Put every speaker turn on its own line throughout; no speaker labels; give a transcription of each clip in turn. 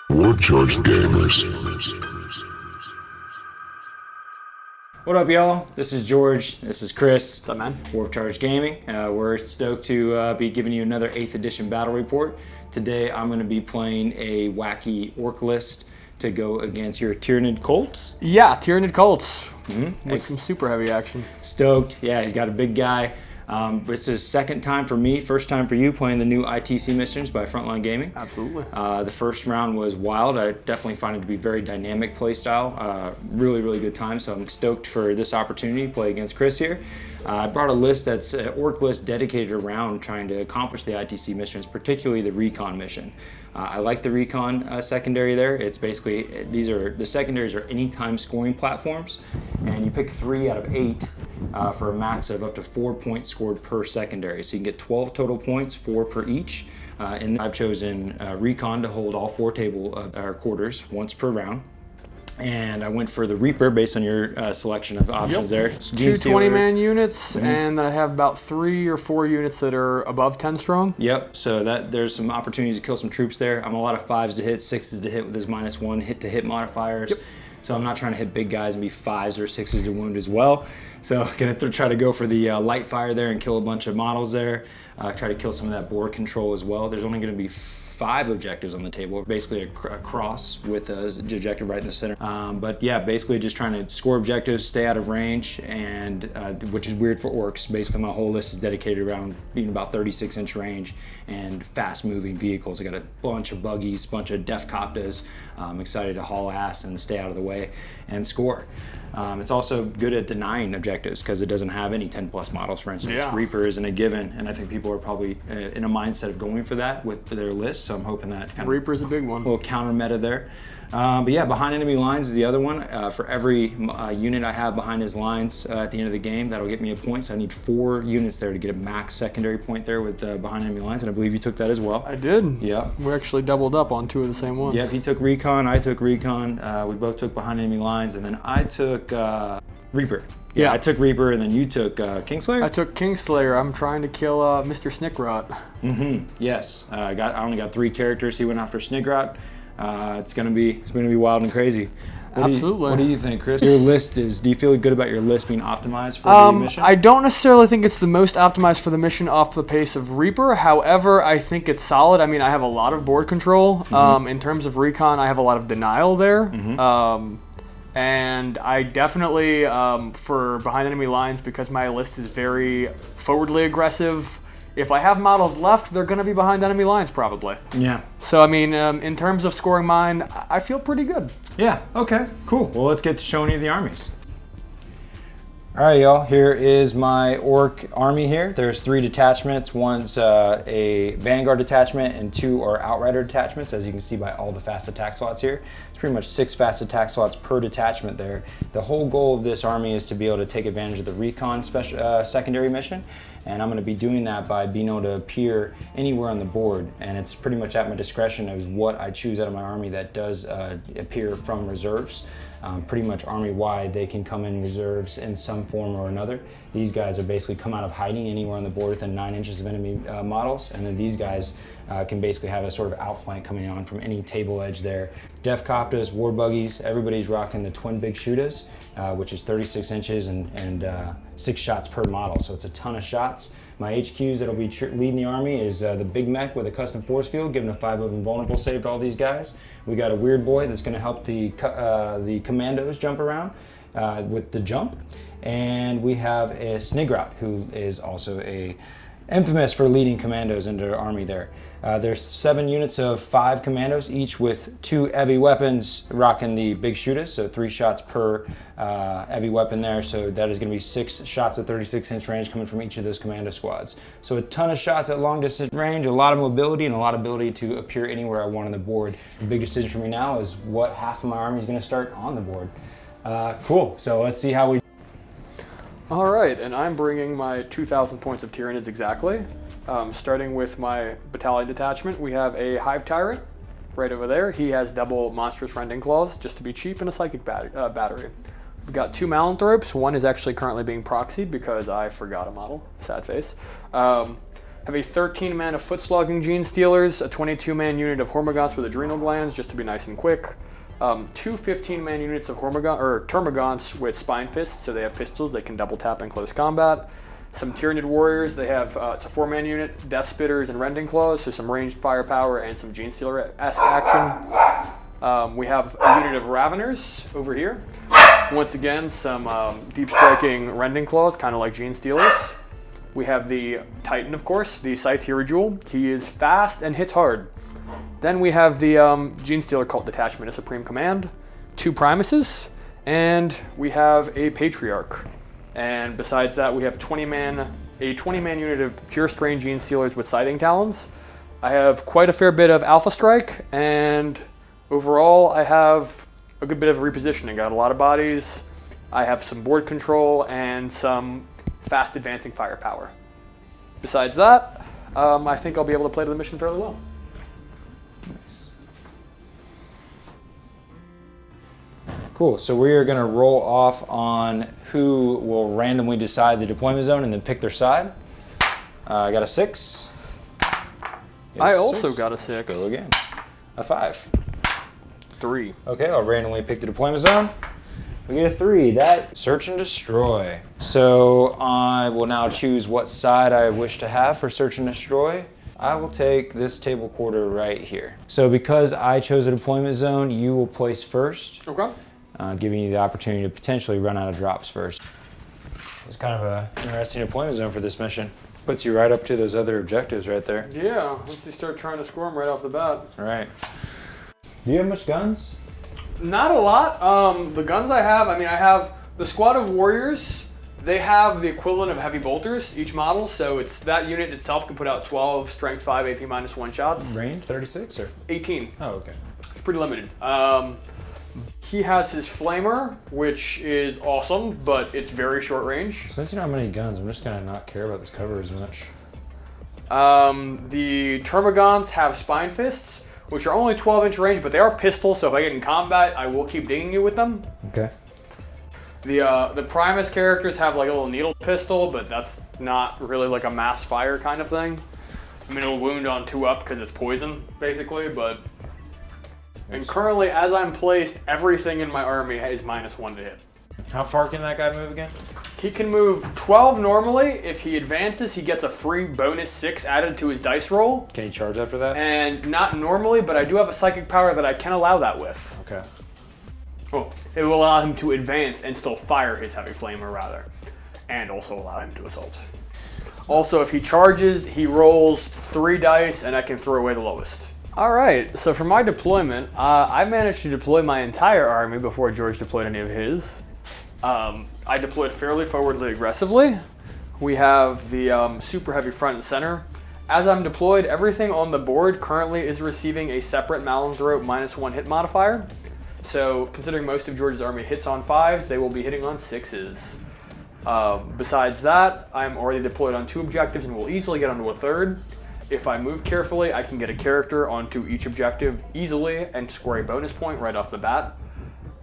Warp Charge Gamers.
What up, y'all? This is George. This is Chris.
What's up, man?
Warp Charge Gaming. We're stoked to be giving you another 8th edition battle report. Today, I'm going to be playing a wacky orc list to go against your Tyranid Colts.
Yeah, Tyranid Colts with some super heavy action.
Stoked. Yeah, he's got a big guy. This is second time for me, first time for you playing the new ITC missions by Frontline Gaming.
Absolutely.
The first round was wild. I definitely find it to be very dynamic play style. Really, really good time. So I'm stoked for this opportunity to play against Chris here. I brought a list that's an orc list dedicated around trying to accomplish the ITC missions, particularly the recon mission. I like the recon secondary there. It's basically, the secondaries are anytime scoring platforms, and you pick 3 out of 8 for a max of up to 4 points scored per secondary. So you can get 12 total points, 4 per each. And I've chosen recon to hold all 4 quarters once per round. And I went for the Reaper based on your selection of options there.
Two 20-man units, and then I have about 3 or 4 units that are above 10 strong.
Yep, so there's some opportunities to kill some troops there. I'm a lot of 5s to hit, 6s to hit with his -1 hit-to-hit modifiers.
Yep.
So I'm not trying to hit big guys and be 5s or 6s to wound as well. So gonna try to go for the light fire there and kill a bunch of models there. Try to kill some of that board control as well. There's only gonna be 5 objectives on the table, basically a cross with a objective right in the center. But yeah, basically just trying to score objectives, stay out of range, and which is weird for orcs. Basically my whole list is dedicated around being about 36-inch range and fast-moving vehicles. I got a bunch of buggies, bunch of death copters. I'm excited to haul ass and stay out of the way and score. It's also good at denying objectives because it doesn't have any 10+ models, for instance.
Yeah.
Reaper isn't a given, and I think people are probably in a mindset of going for that with their list, so I'm hoping that kind
Reaper's a big one.
little counter meta there. But yeah, behind enemy lines is the other one. For every unit I have behind his lines at the end of the game, that'll get me a point, so I need 4 units there to get a max secondary point there with behind enemy lines, and I believe you took that as well.
I did.
Yeah.
We actually doubled up on 2 of the same ones.
Yep, he took recon, I took recon. We both took behind enemy lines, and then I took Reaper. Yeah, I took Reaper, and then you took Kingslayer?
I took Kingslayer. I'm trying to kill Mr. Snikrot.
Yes, I only got 3 characters. He went after Snikrot. It's gonna be wild and crazy.
Absolutely.
What do you think, Chris? Your list is. Do you feel good about your list being optimized for the mission?
I don't necessarily think it's the most optimized for the mission off the pace of Reaper. However, I think it's solid. I mean, I have a lot of board control. In terms of recon, I have a lot of denial there. And I definitely, for behind enemy lines, because my list is very forwardly aggressive, if I have models left, they're going to be behind enemy lines probably.
Yeah.
So, I mean, in terms of scoring mine, I feel pretty good.
Yeah, okay, cool. Well, let's get to showing you the armies. All right, y'all, here is my orc army here. There's 3 detachments. One's a Vanguard detachment and 2 are Outrider detachments, as you can see by all the fast attack slots here. It's pretty much 6 fast attack slots per detachment there. The whole goal of this army is to be able to take advantage of the recon secondary mission, and I'm going to be doing that by being able to appear anywhere on the board, and it's pretty much at my discretion as what I choose out of my army that does appear from reserves. Pretty much army-wide, they can come in reserves in some form or another. These guys are basically come out of hiding anywhere on the board within 9 inches of enemy models, and then these guys can basically have a sort of outflank coming on from any table edge there. Def Copters, War Buggies, everybody's rocking the twin big shooters, which is 36 inches and 6 shots per model, so it's a ton of shots. My HQs that'll be leading the army is the Big Mech with a custom force field, giving a 5 of invulnerable save to all these guys. We got a Weird Boy that's going to help the commandos jump around with the jump. And we have a Snikrot, who is also infamous for leading commandos into our army there. There's 7 units of 5 commandos, each with 2 heavy weapons rocking the big shooters, so 3 shots per heavy weapon there. So that is going to be 6 shots at 36-inch range coming from each of those commando squads. So a ton of shots at long distance range, a lot of mobility, and a lot of ability to appear anywhere I want on the board. The big decision for me now is what half of my army is going to start on the board. Cool, so let's see how we...
All right, and I'm bringing my 2,000 points of Tyranids exactly. Starting with my battalion detachment, we have a Hive Tyrant right over there. He has double monstrous rending claws just to be cheap, and a psychic battery. We've got 2 Malanthropes. One is actually currently being proxied because I forgot a model. Sad face. Have a 13 mana foot slogging Gene Stealers, a 22-man unit of Hormagaunts with adrenal glands, just to be nice and quick. Two 15-man units of Termagants with spine fists, so they have pistols they can double tap in close combat. Some Tyranid warriors, they have it's a 4-man unit, Death Spitters and Rending Claws, so some ranged firepower and some Gene Stealer-esque action. We have a unit of Raveners over here. Once again, some deep striking Rending Claws, kind of like Gene Stealers. We have the Titan, of course, the Scythed hierodule. He is fast and hits hard. Then we have the Gene Stealer Cult Detachment, a Supreme Command, 2 Primuses, and we have a Patriarch. And besides that, we have a 20-man unit of Pure Strain Gene Stealers with Scything Talons. I have quite a fair bit of Alpha Strike, and overall, I have a good bit of repositioning. Got a lot of bodies. I have some board control and some fast advancing firepower. Besides that, I think I'll be able to play the mission fairly well.
Nice. Cool, so we are going to roll off on who will randomly decide the deployment zone and then pick their side. I got a 6.
I also got a 6.
Let's go again. A 5.
3.
Okay, I'll randomly pick the deployment zone. We get a 3. That search and destroy. So I will now choose what side I wish to have for search and destroy. I will take this table quarter right here. So because I chose a deployment zone, you will place first.
Okay.
Giving you the opportunity to potentially run out of drops first. It's kind of an interesting deployment zone for this mission. Puts you right up to those other objectives right there.
Yeah, once you start trying to score them right off the bat.
All right. Do you have much guns?
Not a lot. The guns I have the squad of warriors. They have the equivalent of heavy bolters, each model, so it's that unit itself can put out 12 strength 5 AP -1 shots.
Range 36 or
18.
Oh, okay.
It's pretty limited. He has his flamer, which is awesome, but it's very short range.
Since you don't have many guns, I'm just gonna not care about this cover as much.
The Termagants have spine fists, which are only 12-inch range, but they are pistols, so if I get in combat, I will keep dinging you with them.
Okay.
The Primus characters have like a little needle pistol, but that's not really like a mass fire kind of thing. I mean, it'll wound on 2 up because it's poison, basically, but... And currently, as I'm placed, everything in my army is -1 to hit.
How far can that guy move again?
He can move 12 normally. If he advances, he gets a free bonus 6 added to his dice roll.
Can he charge after that?
And not normally, but I do have a psychic power that I can allow that with.
Okay.
Well, it will allow him to advance and still fire his heavy flamer, rather. And also allow him to assault. Also, if he charges, he rolls 3 dice, and I can throw away the lowest. All right, so for my deployment, I managed to deploy my entire army before George deployed any of his. I deployed fairly forwardly aggressively. We have the super heavy front and center. As I'm deployed, everything on the board currently is receiving a separate Malumthrope -1 hit modifier. So considering most of George's army hits on 5s, they will be hitting on 6s. Besides that, I'm already deployed on 2 objectives and will easily get onto a 3rd. If I move carefully, I can get a character onto each objective easily and score a bonus point right off the bat.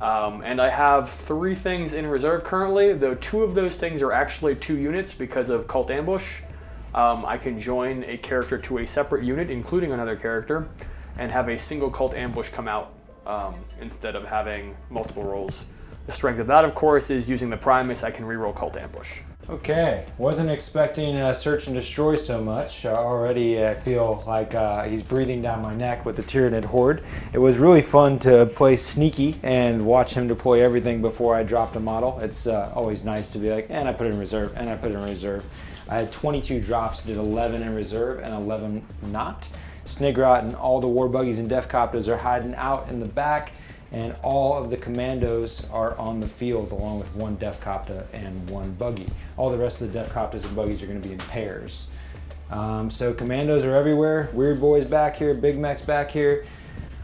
And I have 3 things in reserve currently, though 2 of those things are actually 2 units because of Cult Ambush. I can join a character to a separate unit, including another character, and have a single Cult Ambush come out instead of having multiple rolls. The strength of that, of course, is using the Primus, I can reroll Cult Ambush.
Okay, wasn't expecting search and destroy so much. Already I feel like he's breathing down my neck with the Tyranid horde. It was really fun to play sneaky and watch him deploy everything before I dropped a model. It's always nice to be like, and I put it in reserve, and I put it in reserve. I had 22 drops, did 11 in reserve and 11 not. Snikrot and all the war buggies and def copters are hiding out in the back, and all of the commandos are on the field along with 1 def copter and 1 buggy. All the rest of the def copters and buggies are going to be in pairs. So commandos are everywhere. Weird Boy's back here, Big Mac's back here.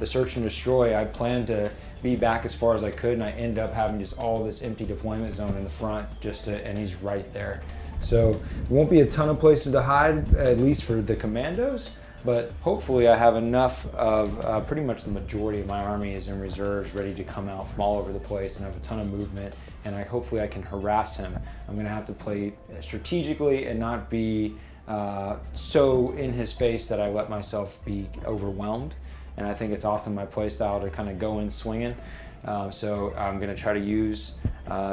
The search and destroy, I planned to be back as far as I could, and I ended up having just all this empty deployment zone in the front, and he's right there. So there won't be a ton of places to hide, at least for the commandos. But hopefully I have enough of pretty much the majority of my army is in reserves, ready to come out from all over the place, and have a ton of movement, and hopefully I can harass him. I'm going to have to play strategically and not be so in his face that I let myself be overwhelmed. And I think it's often my play style to kind of go in swinging. So I'm going to try to use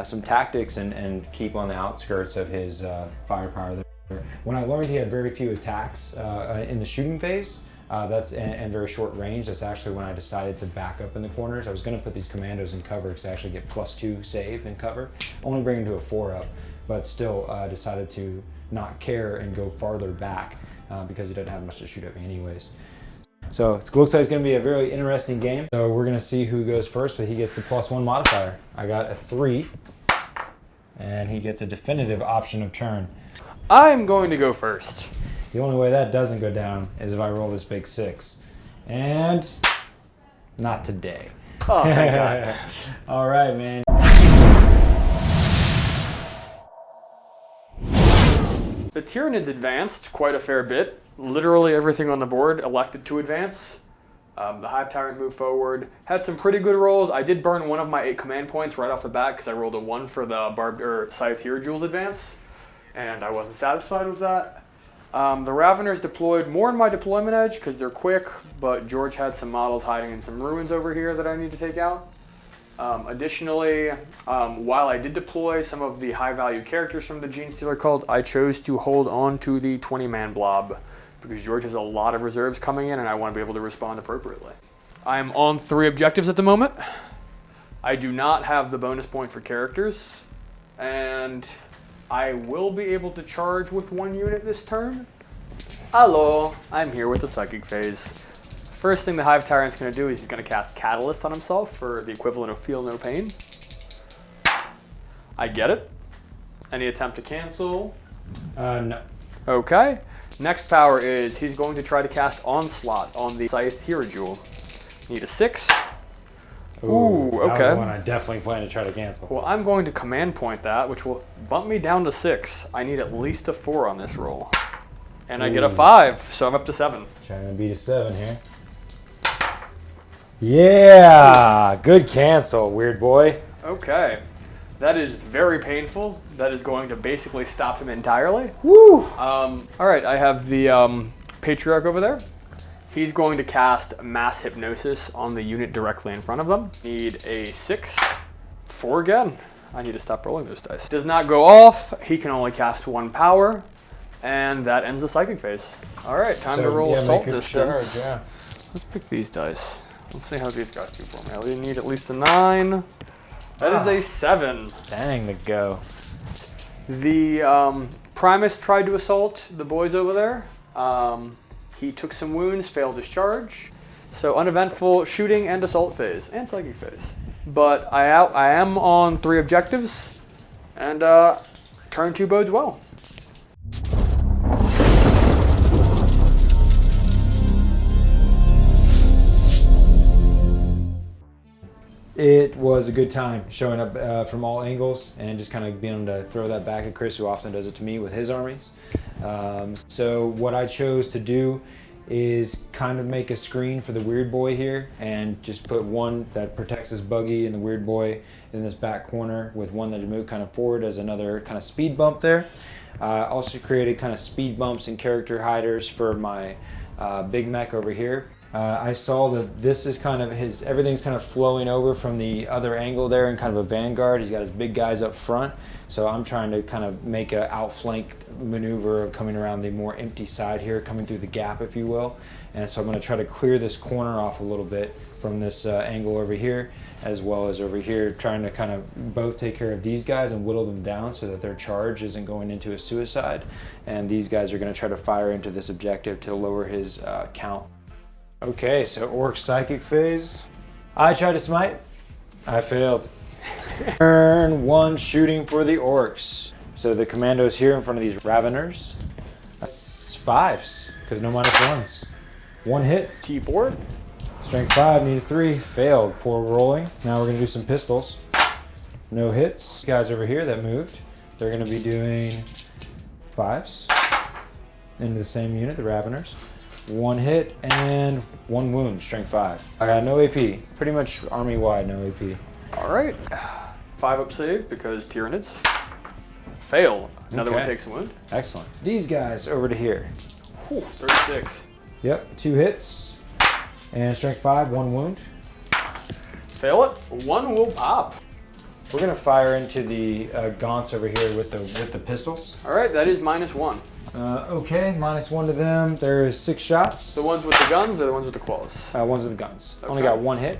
some tactics and keep on the outskirts of his firepower there. When I learned he had very few attacks in the shooting phase, and very short range, that's actually when I decided to back up in the corners. I was going to put these commandos in cover because I actually get +2 save in cover. Only bring him to a 4-up, but still decided to not care and go farther back because he doesn't have much to shoot at me anyways. So it looks like it's going to be a very interesting game. So we're going to see who goes first, but he gets the +1 modifier. I got a 3, and he gets a definitive option of turn.
I'm going to go first.
The only way that doesn't go down is if I roll this big 6. And not today.
Oh, thank God.
All right, man.
The Tyranids advanced quite a fair bit. Literally everything on the board elected to advance. The Hive Tyrant moved forward. Had some pretty good rolls. I did burn one of my 8 command points right off the bat because I rolled a 1 for the Scythed hierodule's advance. And I wasn't satisfied with that. The Raveners deployed more in my deployment edge because they're quick, but George had some models hiding in some ruins over here that I need to take out. Additionally, while I did deploy some of the high-value characters from the Gene Stealer cult, I chose to hold on to the 20-man blob because George has a lot of reserves coming in and I want to be able to respond appropriately. I'm on 3 objectives at the moment. I do not have the bonus point for characters, and I will be able to charge with 1 unit this turn. Hello, I'm here with the Psychic Phase. First thing the Hive Tyrant's going to do is he's going to cast Catalyst on himself for the equivalent of Feel No Pain. I get it. Any attempt to cancel?
No.
Okay. Next power is he's going to try to cast Onslaught on the Scythed hierodule. Need a 6. Ooh, okay.
That was one I definitely plan to try to cancel.
Well, I'm going to command point that, which will bump me down to 6. I need at least a 4 on this roll. And I get a 5, so I'm up to 7.
Trying to beat a 7 here. Yeah, good cancel, weird boy.
Okay. That is very painful. That is going to basically stop him entirely.
Woo!
All right, I have the Patriarch over there. He's going to cast Mass Hypnosis on the unit directly in front of them. Need a 6. 4 again. I need to stop rolling those dice. Does not go off. He can only cast 1 power. And that ends the Psychic Phase. All right, time to roll Assault Distance.
Charge, yeah.
Let's pick these dice. Let's see how these guys do for me. I need at least a 9. That is a 7.
Dang the go.
The Primus tried to assault the boys over there. He took some wounds, failed his charge. So uneventful shooting and assault phase, and psychic phase. But I am on 3 objectives, and turn 2 bodes well.
It was a good time showing up from all angles and just kind of being able to throw that back at Chris, who often does it to me with his armies. So what I chose to do is kind of make a screen for the weird boy here and just put one that protects his buggy and the weird boy in this back corner with one that moved kind of forward as another kind of speed bump there. Also created kind of speed bumps and character hiders for my big mech over here. I saw that this is kind of everything's kind of flowing over from the other angle there in kind of a vanguard. He's got his big guys up front. So I'm trying to kind of make an outflanked maneuver of coming around the more empty side here, coming through the gap, if you will. And so I'm going to try to clear this corner off a little bit from this angle over here, as well as over here, trying to kind of both take care of these guys and whittle them down so that their charge isn't going into a suicide. And these guys are going to try to fire into this objective to lower his count. Okay, so Orc Psychic Phase. I tried to smite. I failed. Turn 1 shooting for the Orcs. So the commandos here in front of these Raveners. That's 5s, because no -1s. 1 hit.
T4.
Strength 5, need a 3. Failed. Poor rolling. Now we're going to do some pistols. No hits. Guys over here that moved, they're going to be doing 5s. Into the same unit, the Raveners. 1 hit and 1 wound, strength 5. I got no AP. Pretty much army-wide, no AP.
All right. 5 up save because Tyranids. Fail. Another
Okay.
one takes a wound.
Excellent. These guys over to here.
Whew, 36.
Yep, 2 hits. And strength 5, 1 wound.
Fail it. 1 will pop.
We're gonna fire into the gaunts over here with the pistols.
All right, that is -1.
Okay, -1 to them. There is 6 shots.
The ones with the guns or the ones with the claws?
Ones with the guns.
Okay.
Only got 1 hit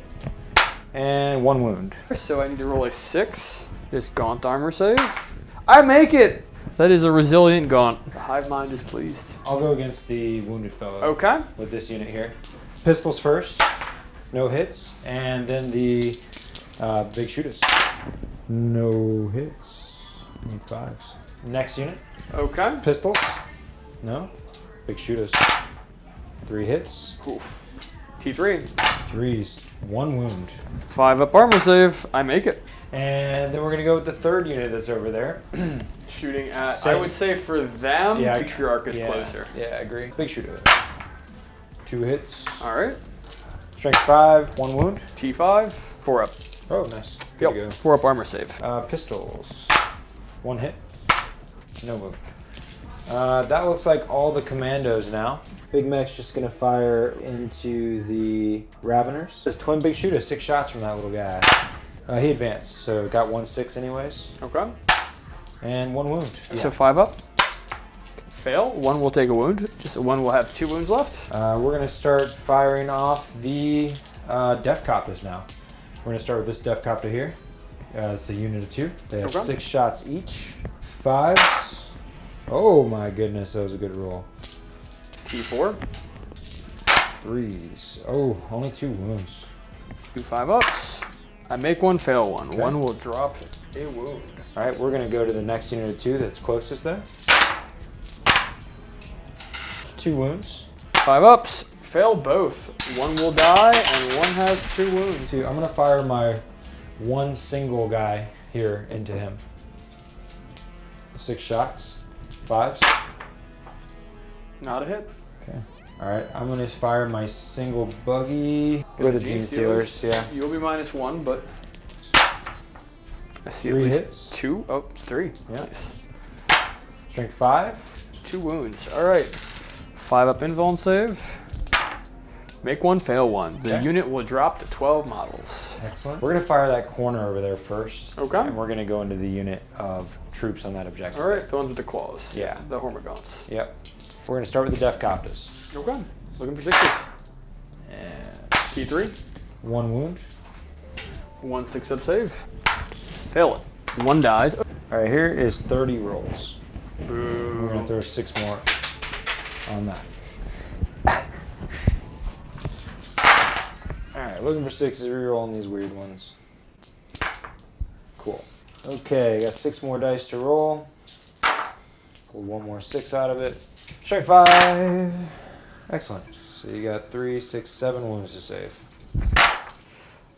and 1 wound.
So I need to roll a 6. This gaunt armor save. I make it! That is a resilient gaunt. The hive mind is pleased.
I'll go against the wounded fellow
Okay.
with this unit here. Pistols first, no hits, and then the big shooters. No hits. Need 5s. Next unit,
Okay.
pistols, no. Big shooters. 3 hits,
Oof. T3.
3s, 1 wound.
5 up armor save. I make it.
And then we're gonna go with the third unit that's over there.
Shooting at, I
Same.
would say for them,
Yeah,
Patriarch is closer.
Yeah, I agree. Big shooter. 2 hits.
All right.
Strength 5, 1 wound.
T5. 4 up.
Oh, nice. Good to
Yep. 4 up armor save.
go. Pistols. 1 hit. No move. That looks like all the commandos now. Big Mech's just gonna fire into the Raveners. This twin big shooter, 6 shots from that little guy. He advanced, so got 1/6 anyways.
Okay.
And 1 wound.
So 5 up. Fail. 1 will take a wound. Just 1 will have 2 wounds left.
We're gonna start firing off the Def Copters now. We're gonna start with this Def Copter here. It's a unit of 2. They have
Okay.
6 shots each. 5s. Oh my goodness, that was a good roll.
T4.
3s. Oh, only 2 wounds.
2 5-ups. I make 1, fail 1.
Okay.
1 will drop a wound.
All right, we're gonna go to the next unit of 2 that's closest there. 2 wounds.
5-ups. Fail both. 1 will die and 1 has 2 wounds.
2. I'm gonna fire my 1 single guy here into him. 6 shots. 5s.
Not a hit.
Okay. All right, I'm gonna fire my single buggy with the Gene Stealers. Yeah.
You'll be -1, but I see
3
at least
hits.
2. Oh, it's 3.
Yeah.
Nice.
Strength 5.
2 wounds. All right. 5 up invuln save. Make 1, fail 1. The
Okay.
unit will drop to 12 models.
Excellent. We're gonna fire that corner over there first.
Okay.
And we're gonna go into the unit of troops on that objective.
All right. The ones with the claws.
Yeah.
The Hormagaunts.
Yep. We're gonna start with the Def Copters.
Okay. Looking for 6s.
And
T3.
1 wound.
1 6-up save. Fail it. 1 dies.
All right, here is 30 rolls. We're
Boo.
gonna throw 6 more on that. All right, looking for 6s, rerolling these weird ones. Cool. Okay, got 6 more dice to roll. Pull 1 more 6 out of it. Strike 5. Excellent. So you got 3, 6, 7 wounds to save.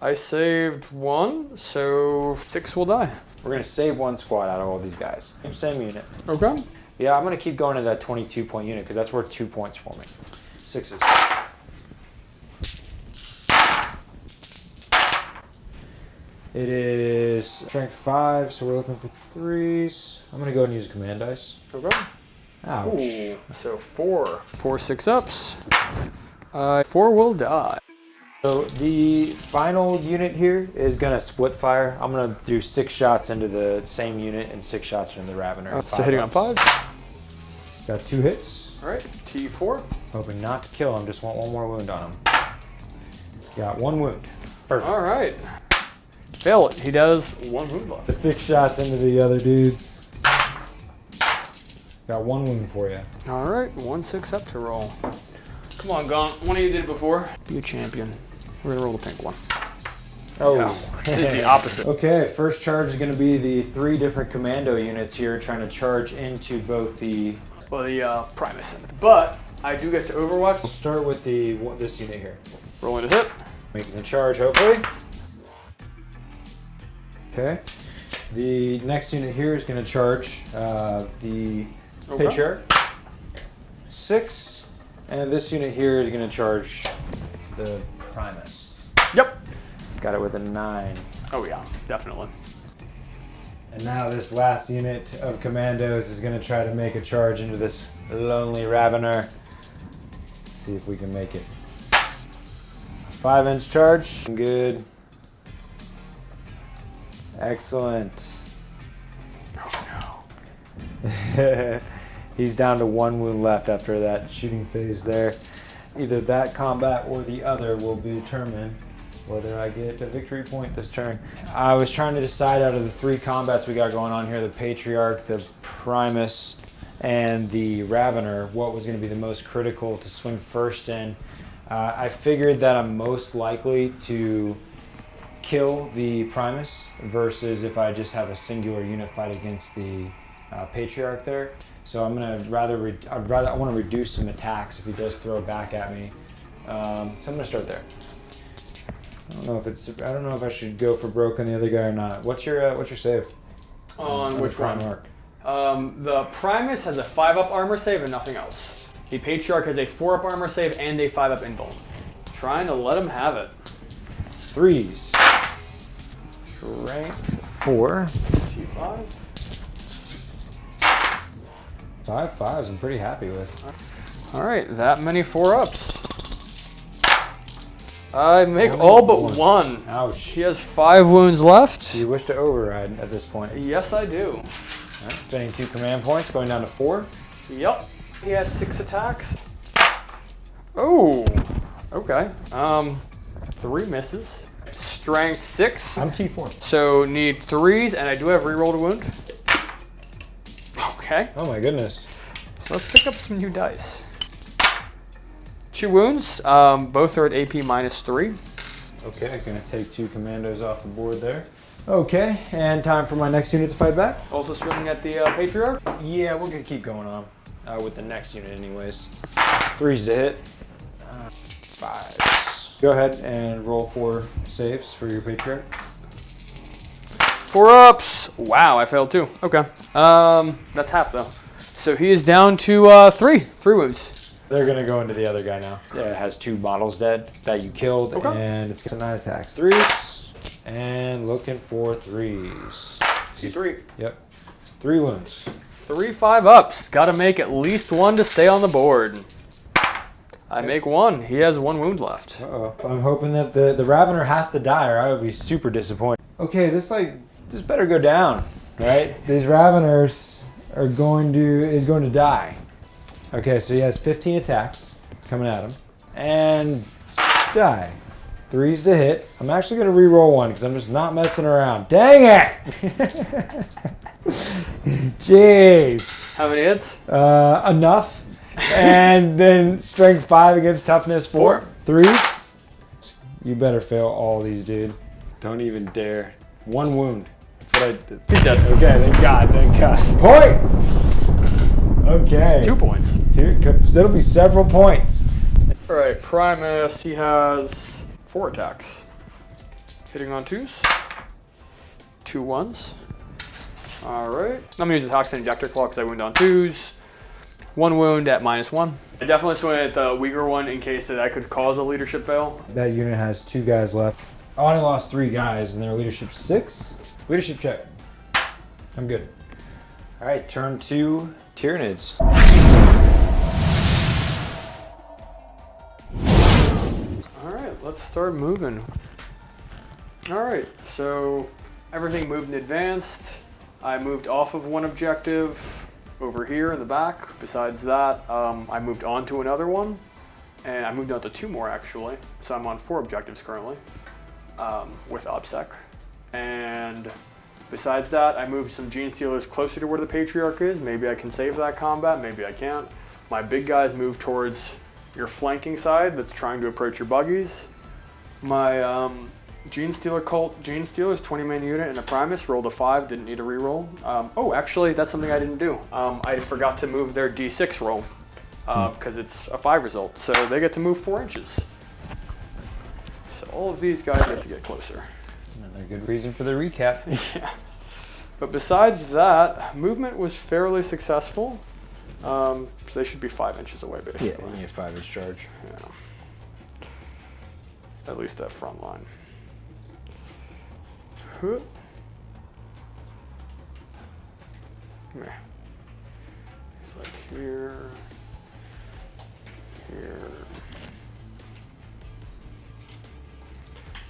I saved 1, so 6 will die.
We're gonna save 1 squad out of all these guys. Same unit.
Okay.
Yeah, I'm gonna keep going to that 22-point unit because that's worth 2 points for me. 6s. It is strength 5, so we're looking for 3s. I'm gonna go ahead and use command dice.
Okay.
Ouch.
Ooh, so 4. 4 6-ups. 4 will die.
So the final unit here is gonna split fire. I'm gonna do 6 shots into the same unit and 6 shots into the Ravener.
So hitting on 5.
Got 2 hits.
All right. T4.
Hoping not to kill him, just want 1 more wound on him. Got 1 wound. Perfect.
All right. Fail it. He does 1 wound left.
6 shots into the other dudes. Got 1 wound for you.
All right. 1 6-up to roll. Come on, Gaunt. One of you did it before. Be a champion. We're gonna roll the pink one.
Oh.
It's the opposite.
Okay, first charge is going to be the 3 different commando units here trying to charge into both the...
Well, the Primus. But I do get to Overwatch.
We'll start with this unit here.
Rolling to hit.
Making the charge, hopefully. Okay. The next unit here is going to charge the Patriarch. 6. And this unit here is going to charge the Primus.
Yep.
Got it with a 9.
Oh yeah, definitely.
And now this last unit of commandos is going to try to make a charge into this lonely Ravener. Let's see if we can make it. 5-inch charge. Good. Excellent.
Oh
no. He's down to 1 wound left after that shooting phase there. Either that combat or the other will determine whether I get a victory point this turn. I was trying to decide out of the 3 combats we got going on here, the Patriarch, the Primus, and the Ravener, what was going to be the most critical to swing first in. I figured that I'm most likely to kill the Primus versus if I just have a singular unit fight against the Patriarch there. So I'm gonna I want to reduce some attacks if he does throw back at me. So I'm gonna start there. I don't know if I should go for broke on the other guy or not. What's your save?
On which one?
Arc?
The Primus has a 5-up armor save and nothing else. The Patriarch has a 4-up armor save and a 5-up invuln. Trying to let him have it.
3s. Strength 4.
T5.
5 5s I'm pretty happy with.
All right, that many 4-ups. I make all but 1.
Ouch.
He has 5 wounds left.
Do you wish to override at this point?
Yes, I do.
All right, spending 2 command points, going down to 4.
Yep. He has 6 attacks. Oh, okay. 3 misses. Strength 6.
I'm T4.
So need 3s, and I do have reroll to wound. Okay.
Oh my goodness.
So let's pick up some new dice. 2 wounds. Both are at AP -3.
Okay, gonna take 2 commandos off the board there. Okay, and time for my next unit to fight back.
Also swinging at the Patriarch.
Yeah, we're gonna keep going on with the next unit anyways. 3s to hit. 5s. Go ahead and roll 4 saves for your Patriarch.
4-ups. Wow, I failed 2. Okay. That's half though. So he is down to 3 wounds.
They're gonna go into the other guy now. Yeah, it has 2 models dead that you killed,
okay.
And it's got 9 attacks. 3s, and looking for 3s.
C3.
Yep, 3 wounds.
3 5-ups. Got to make at least 1 to stay on the board. I make 1. He has 1 wound left.
Uh-oh. I'm hoping that the Ravener has to die, or I would be super disappointed. Okay, this better go down, right? These Raveners is going to die. Okay, so he has 15 attacks coming at him, and die. 3s to hit. I'm actually going to re-roll 1 because I'm just not messing around. Dang it! Jeez.
How many hits?
Enough. And then strength 5 against toughness 4. 3s. You better fail all these, dude. Don't even dare. 1 wound. That's what I did.
He's dead.
Okay, thank God. Point! Okay.
2 points.
That'll be several points.
All right, Primus, he has 4 attacks. Hitting on 2s. 2 1s. All right. I'm gonna use the Toxin Injector Claw because I wound on 2s. 1 wound at -1. I definitely swing at the weaker one in case that could cause a leadership fail.
That unit has 2 guys left. I only lost 3 guys and their leadership 6. Leadership check. I'm good. All right, turn to Tyranids.
All right, let's start moving. All right, so everything moved and advanced. I moved off of 1 objective over here in the back. Besides that, I moved on to another one, and I moved on to 2 more actually. So I'm on 4 objectives currently with OBSEC. And besides that, I moved some Gene Stealers closer to where the Patriarch is. Maybe I can save that combat, maybe I can't. My big guys moved towards your flanking side that's trying to approach your buggies. My Gene Stealer's 20-man unit and a Primus rolled a 5, didn't need a reroll. Oh, actually, that's something I didn't do. I forgot to move their D6 roll because it's a 5 result, so they get to move 4 inches. So all of these guys get to get closer.
Another good reason for the recap.
Yeah. But besides that, movement was fairly successful. So they should be 5 inches away, basically.
Yeah, you need a 5-inch charge.
Yeah. At least that front line. It's like here, here.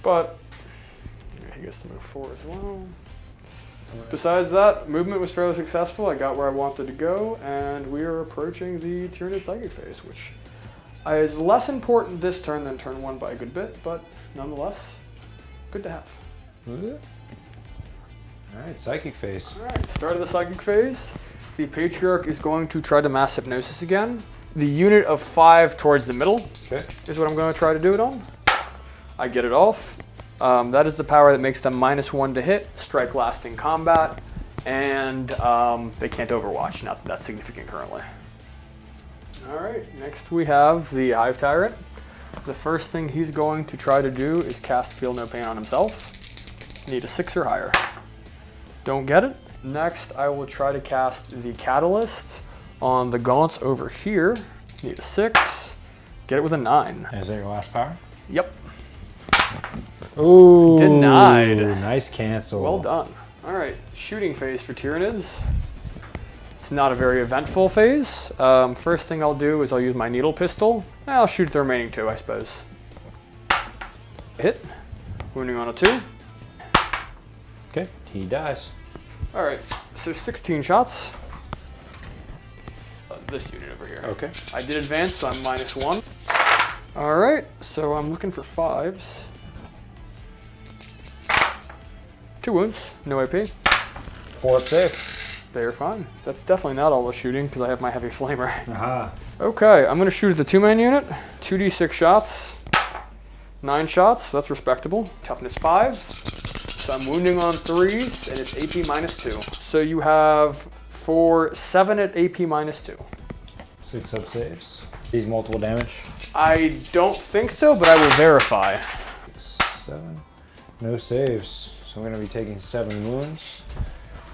But yeah, he gets to move 4 as well. Besides that, movement was fairly successful. I got where I wanted to go, and we are approaching the Tyranid Psychic phase, which is less important this turn than turn 1 by a good bit, but nonetheless, good to have.
Alright, Psychic phase.
Alright, start of the Psychic phase. The Patriarch is going to try to mass Hypnosis again. The unit of 5 towards the middle is what I'm going to try to do it on. I get it off. That is the power that makes them -1 to hit, strike lasting combat, and they can't overwatch, not that significant currently. Alright, next we have the Hive Tyrant. The first thing he's going to try to do is cast Feel No Pain on himself. Need a 6 or higher. Don't get it. Next, I will try to cast the Catalyst on the gaunts over here. Need a 6. Get it with a 9.
Is that your last power?
Yep.
Ooh.
Denied.
Nice cancel.
Well done. All right, shooting phase for Tyranids. It's not a very eventful phase. First thing I'll do is I'll use my needle pistol. I'll shoot the remaining 2, I suppose. Hit. Wounding on a 2.
Okay, he dies.
All right, so 16 shots. This unit over here.
Okay.
I did advance, so I'm -1. All right, so I'm looking for 5s. 2 wounds, no AP.
4 up safe.
They're fine. That's definitely not all the shooting because I have my heavy flamer.
Aha.
Okay, I'm gonna shoot at the 2-man unit. 2d6 shots. 9 shots, that's respectable. Toughness 5. So I'm wounding on 3s and it's AP -2. So you have 7 at AP -2.
6 up saves. These multiple damage.
I don't think so, but I will verify.
7. No saves. So I'm going to be taking 7 wounds.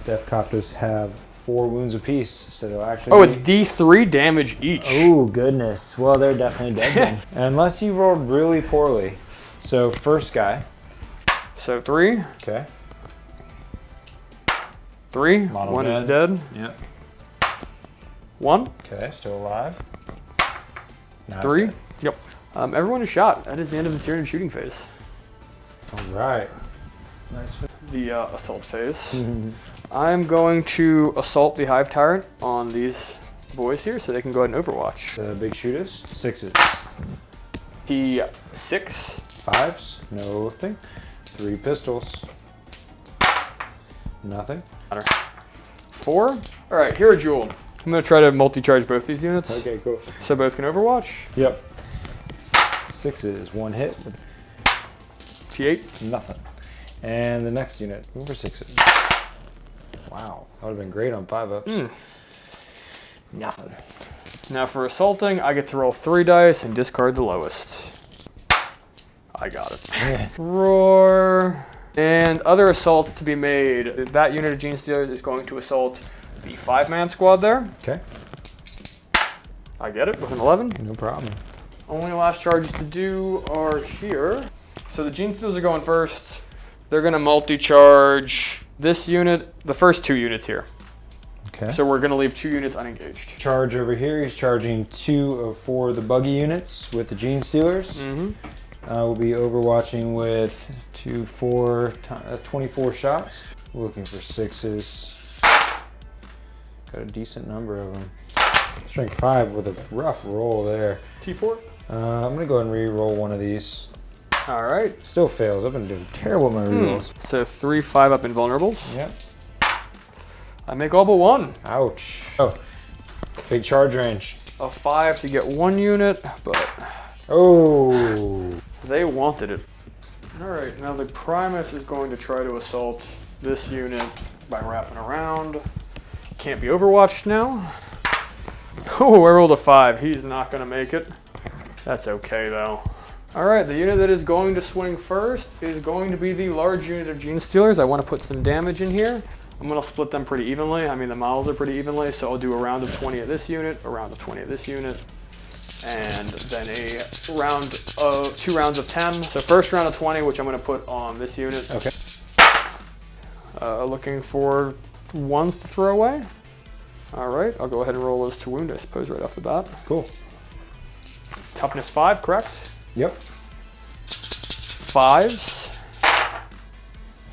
Death Copters have 4 wounds apiece, so they'll actually.
Oh, it's D3 damage each.
Oh goodness. Well, they're definitely dead then. Unless you rolled really poorly. So first guy.
So 3.
Okay.
3.
Model
1
dead.
is dead.
Yep.
1.
Okay, still alive. Now
3.
dead.
Yep. Everyone is shot. That is the end of the Tyranid shooting phase.
All right. Nice.
The assault phase. I'm going to assault the Hive Tyrant on these boys here so they can go ahead and overwatch.
The big shooters. 6s.
The 6.
5s. Nothing. 3 pistols. Nothing.
4. All right, hierodule. I'm going to try to multi-charge both these units.
Okay, cool.
So both can overwatch.
Yep. 6s. 1 hit.
T8.
Nothing. And the next unit, over 6s. Wow, that would have been great on 5-ups. Nothing.
Now for assaulting, I get to roll 3 dice and discard the lowest. I got it. Roar. And other assaults to be made. That unit of Gene Stealers is going to assault the 5-man squad there.
Okay.
I get it with an 11.
No problem.
Only last charges to do are here. So the Gene Stealers are going first. They're going to multi-charge this unit, the first 2 units here.
Okay.
So we're going to leave 2 units unengaged.
Charge over here, he's charging 2 of 4 of the buggy units with the Gene Stealers. We'll be overwatching with 2, 4, 24 shots. Looking for 6s. Got a decent number of them. Strength 5 with a rough roll there.
T4.
I'm going to go ahead and re-roll one of these.
All right.
Still fails. I've been doing terrible with my rerolls.
So 3 5-up invulnerables.
Yep.
I make all but 1.
Ouch. Oh, big charge range.
A 5 to get 1 unit, but
Oh.
they wanted it. All right, now the Primus is going to try to assault this unit by wrapping around. Can't be overwatched now. Oh, I rolled a 5. He's not going to make it. That's okay, though. All right, the unit that is going to swing first is going to be the large unit of Gene Stealers. I want to put some damage in here. I'm going to split them pretty evenly. I mean, the models are pretty evenly, so I'll do a round of 20 at this unit, a round of 20 at this unit, and then a round of 2 rounds of 10. So first round of 20, which I'm going to put on this unit.
Okay.
Looking for 1s to throw away. All right, I'll go ahead and roll those to wound, I suppose, right off the bat.
Cool.
Toughness 5, correct?
Yep.
5s.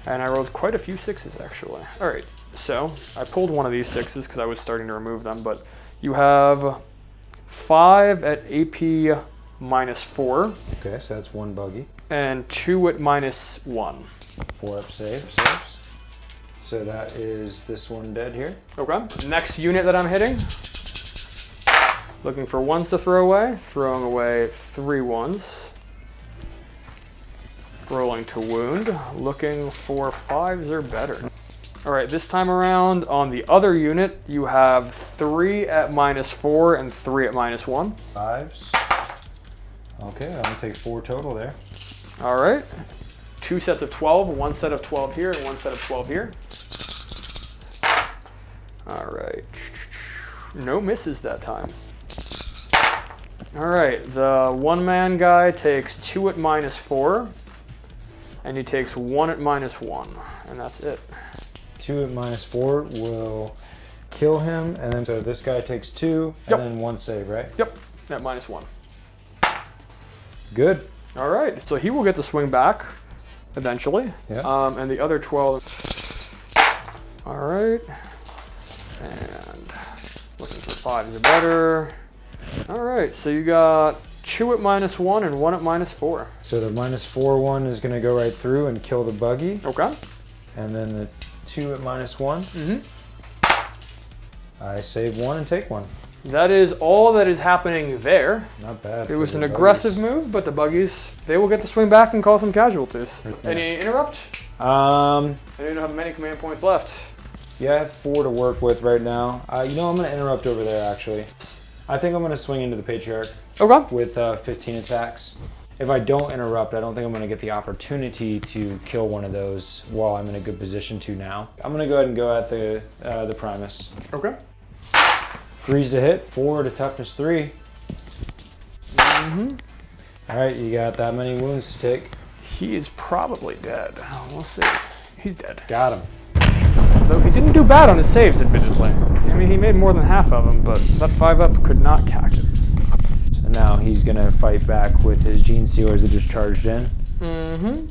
And I rolled quite a few 6s, actually. All right, so I pulled one of these 6s because I was starting to remove them, but you have 5 at AP -4.
Okay, so that's one buggy.
And 2 at -1.
4 up saves. So that is this one dead here.
Okay. Next unit that I'm hitting. Looking for 1s to throw away. Throwing away 3 1s. Rolling to wound. Looking for 5s or better. All right, this time around on the other unit, you have 3 at -4 and 3 at -1.
5s. Okay, I'm gonna take 4 total there.
All right. 2 sets of 12, 1 set of 12 here, and 1 set of 12 here. All right. No misses that time. All right, the 1-man guy takes 2 at -4, and he takes 1 at -1, and that's it.
2 at -4 will kill him, and then so this guy takes 2, and then 1 save, right?
Yep, at -1.
Good.
All right, so he will get to swing back eventually.
Yeah.
And the other 12. All right, and looking for 5s or better. All right, so you got 2 at -1 and 1 at -4.
So the -4 one is going to go right through and kill the buggy.
Okay.
And then the 2 at -1.
Mm-hmm.
I save 1 and take 1.
That is all that is happening there.
Not bad.
It was an aggressive move, but the buggies, they will get to swing back and cause some casualties.
Yeah.
Any interrupt?
Um,
I don't have many command points left.
yeah, I have 4 to work with right now. You know, I'm going to interrupt over there, actually. I think I'm going to swing into the Patriarch.
Okay.
With 15 attacks. If I don't interrupt, I don't think I'm going to get the opportunity to kill one of those while I'm in a good position to now. I'm going to go ahead and go at the Primus.
Okay.
3s to hit, 4 to toughness 3.
Mm-hmm.
All right, you got that many wounds to take.
He is probably dead. We'll see. He's dead.
Got him.
Though he didn't do bad on his saves, admittedly. I mean, he made more than half of them, but that 5-up could not cack it.
And now he's going to fight back with his Gene Stealers that just charged in.
Mm-hmm.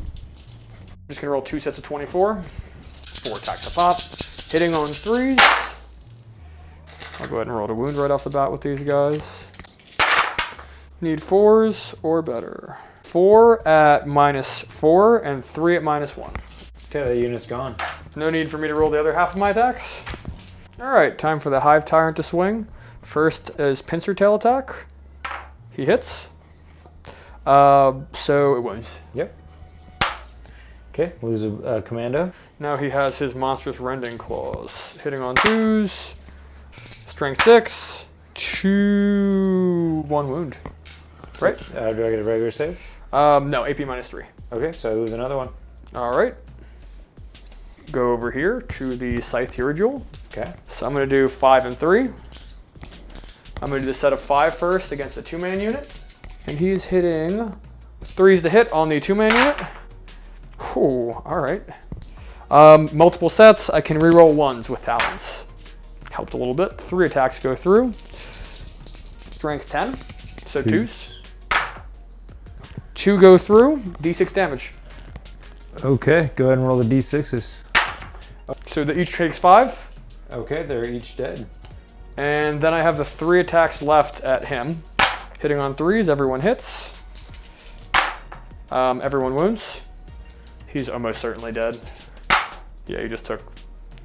Just going to roll 2 sets of 24. 4 attacks a pop. Hitting on 3s. I'll go ahead and roll to wound right off the bat with these guys. Need 4s or better. 4 at -4 and 3 at -1.
Okay, that unit's gone.
No need for me to roll the other half of my attacks. All right, time for the Hive Tyrant to swing. First is Pincer Tail attack. He hits. So it wins.
Yep. Okay, lose a commando.
Now he has his monstrous rending claws. Hitting on 2s. Strength 6. 2. 1 wound. Right?
Do I get a regular save?
No, AP -3.
Okay, so I lose another one.
All right. Go over here to the Scythed hierodule.
Okay.
So I'm going to do 5 and 3. I'm going to do the set of 5 first against the 2-man unit. And he's hitting 3s to hit on the 2-man unit. Ooh, all right. Multiple sets. I can reroll 1s with talons. Helped a little bit. 3 attacks go through. Strength 10, so 2s. 2 go through, D6 damage.
Okay, go ahead and roll the D6s.
So that each takes 5.
Okay, they're each dead.
And then I have the 3 attacks left at him. Hitting on 3s, everyone hits. Everyone wounds. He's almost certainly dead. Yeah, he just took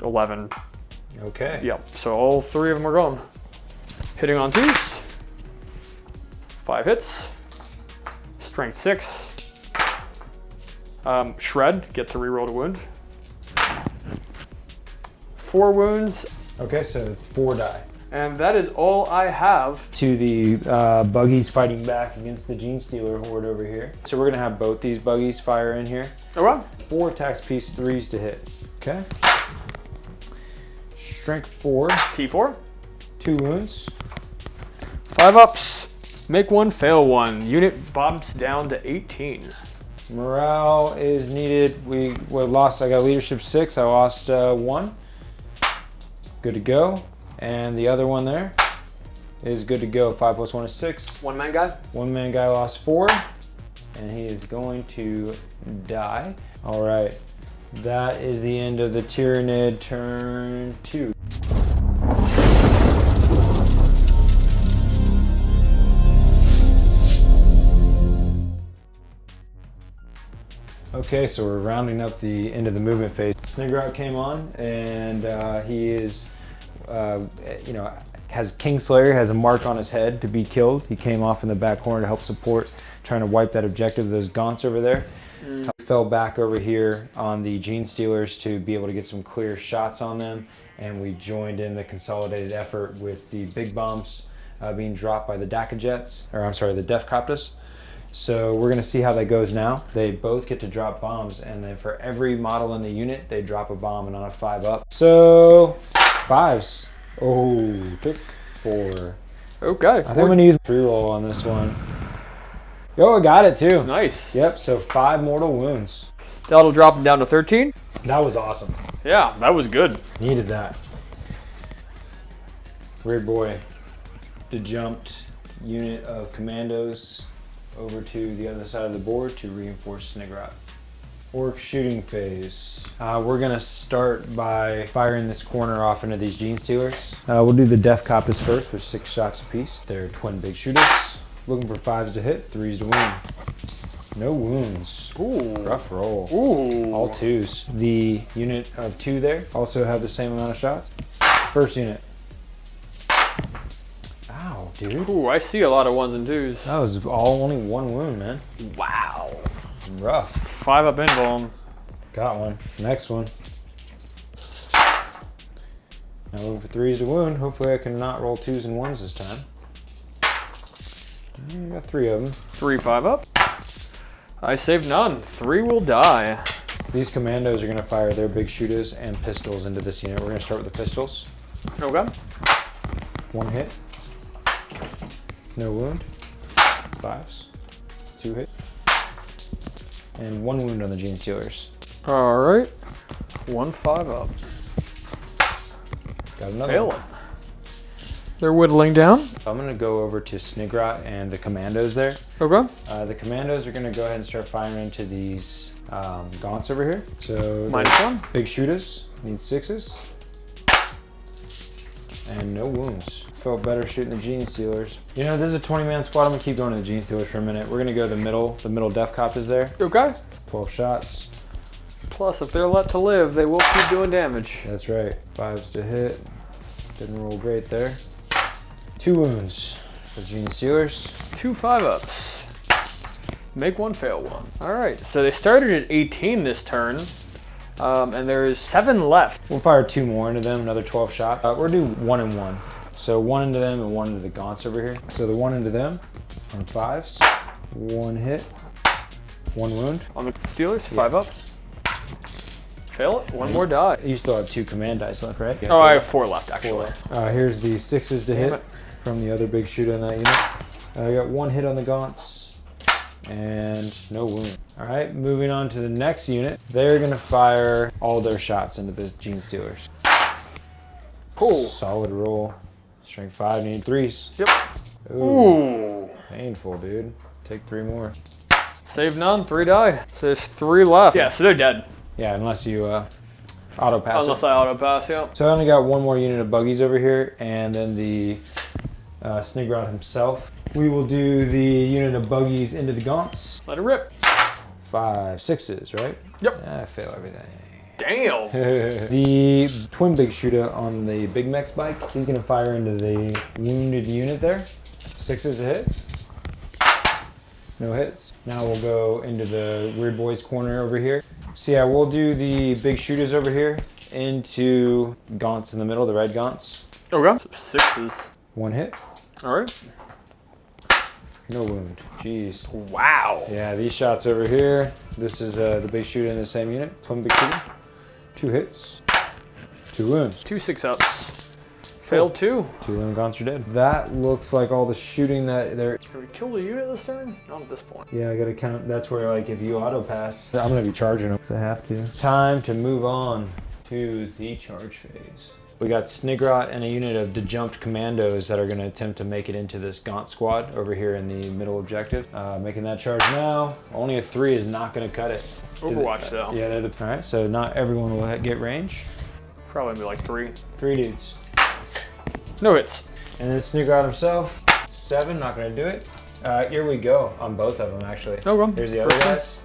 11.
Okay.
Yep, so all 3 of them are gone. Hitting on 2s. 5 hits. Strength 6. Shred, get to reroll to wound. 4 wounds.
Okay, so it's 4 die.
And that is all I have.
To the buggies fighting back against the Gene Stealer horde over here. So we're gonna have both these buggies fire in here.
Oh wow.
4 attacks piece, 3s to hit. Okay. Strength 4.
T4.
2 wounds.
5 ups. Make 1, fail 1. Unit bobs down to 18.
Morale is needed. We lost. I got leadership 6. I lost 1. Good to go. And the other one there is good to go. 5 plus 1 is 6.
One man guy?
One man guy lost 4, and he is going to die. All right, that is the end of the Tyranid turn 2. Okay, so we're rounding up the end of the movement phase. Snikrot came on, and he is, has Kingslayer, has a mark on his head to be killed. He came off in the back corner to help support, trying to wipe that objective, those gaunts over there. Fell back over here on the Gene Stealers to be able to get some clear shots on them, and we joined in the consolidated effort with the big bombs being dropped by the DACA jets, or I'm sorry, the Defcoptus. So we're gonna see how that goes now. They both get to drop bombs, and then for every model in the unit, they drop a bomb, and on a 5 up. So 5s. Oh, took 4.
Okay.
I think I'm gonna use 3 roll on this one. Yo, I got it too.
Nice.
Yep, so 5 mortal wounds.
That'll drop him down to 13.
That was awesome.
Yeah, that was good.
Needed that. Weird boy. The jumped unit of commandos over to the other side of the board to reinforce Snikrot. Orc shooting phase. We're gonna start by firing this corner off into these Gene Stealers. We'll do the Defcoptus first with 6 shots apiece. They're twin big shooters. Looking for 5s to hit, 3s to win. No wounds.
Ooh.
Rough roll.
Ooh.
All 2s. The unit of 2 there also have the same amount of shots. First unit. Ow, dude.
Ooh, I see a lot of 1s and 2s.
That was only 1 wound, man.
Wow.
Rough.
5 up invuln.
Got one. Next one. Now looking for 3s to wound. Hopefully I can not roll 2s and 1s this time. I got 3 of them.
3 5 up. I saved none. 3 will die.
These commandos are going to fire their big shooters and pistols into this unit. We're going to start with the pistols.
Okay.
1 hit. No wound. 5s. 2 hit. And 1 wound on the Gene Stealers.
All right. 1 5 up.
Got another
Fail
one.
it. They're whittling down.
I'm going to go over to Snikrot and the commandos there.
Okay.
The commandos are going to go ahead and start firing into these gaunts over here. So
-1.
big shooters need 6s. And no wounds. Felt better shooting the Gene Stealers. You know, this is a 20-man squad. I'm going to keep going to the Gene Stealers for a minute. We're going to go to the middle. The middle Defcop is there.
Okay.
12 shots.
Plus, if they're let to live, they will keep doing damage.
That's right. 5s to hit. Didn't roll great there. 2 wounds for Gene Stealers.
2 5 ups. Make 1, fail 1. All right, so they started at 18 this turn, and there's 7 left.
We'll fire 2 more into them, another 12 shot. We'll do 1 and 1. So 1 into them and 1 into the gaunts over here. So the 1 into them on 5s. 1 hit. 1 wound.
On the Steelers, 5 up. Fail it, 1 more die.
You still have 2 command dice left, right?
Oh, I have 4 left, actually.
4. Here's the 6s to hit from the other big shooter in that unit. I got 1 hit on the gaunts and no wound. All right, moving on to the next unit. They're gonna fire all their shots into the Gene Stealers.
Cool.
Solid roll. Strength 5, need 3s.
Yep.
Ooh. Painful, dude. Take 3 more.
Save none, 3 die. So there's 3 left. Yeah, so they're dead.
Yeah, unless you auto pass
Unless
it.
I auto pass, yeah.
So I only got 1 more unit of buggies over here, and then the Snikrot himself. We will do the unit of buggies into the gaunts.
Let it rip.
5 6s, right?
Yep.
I fail everything.
Damn.
The twin big shooter on the Big Mech's bike, he's gonna fire into the wounded unit there. 6s to hit. No hits. Now we'll go into the weird boys corner over here. So yeah, we'll do the big shooters over here into gaunts in the middle, the red gaunts.
Okay. So 6s.
1 hit.
All right.
No wound. Jeez.
Wow.
Yeah, these shots over here. This is the big shooter in the same unit. Twin big shooter. 2 hits. 2 wounds.
2 6 ups. Failed 2.
2 of them gaunts are dead. That looks like all the shooting that they're...
Can we kill the unit this turn? Not at this point.
Yeah, I gotta count. That's where, like, if you auto pass, I'm gonna be charging them. So I have to. Time to move on to the charge phase. We got Snikrot and a unit of dejumped commandos that are going to attempt to make it into this Gaunt squad over here in the middle objective. Making that charge now. Only a 3 is not going to cut it.
Overwatch though.
Yeah, they're all right, so not everyone will get range.
Probably be like 3.
3 dudes.
No hits.
And then Snikrot himself, 7, not going to do it. Here we go on both of them actually.
No problem.
Here's the other guys.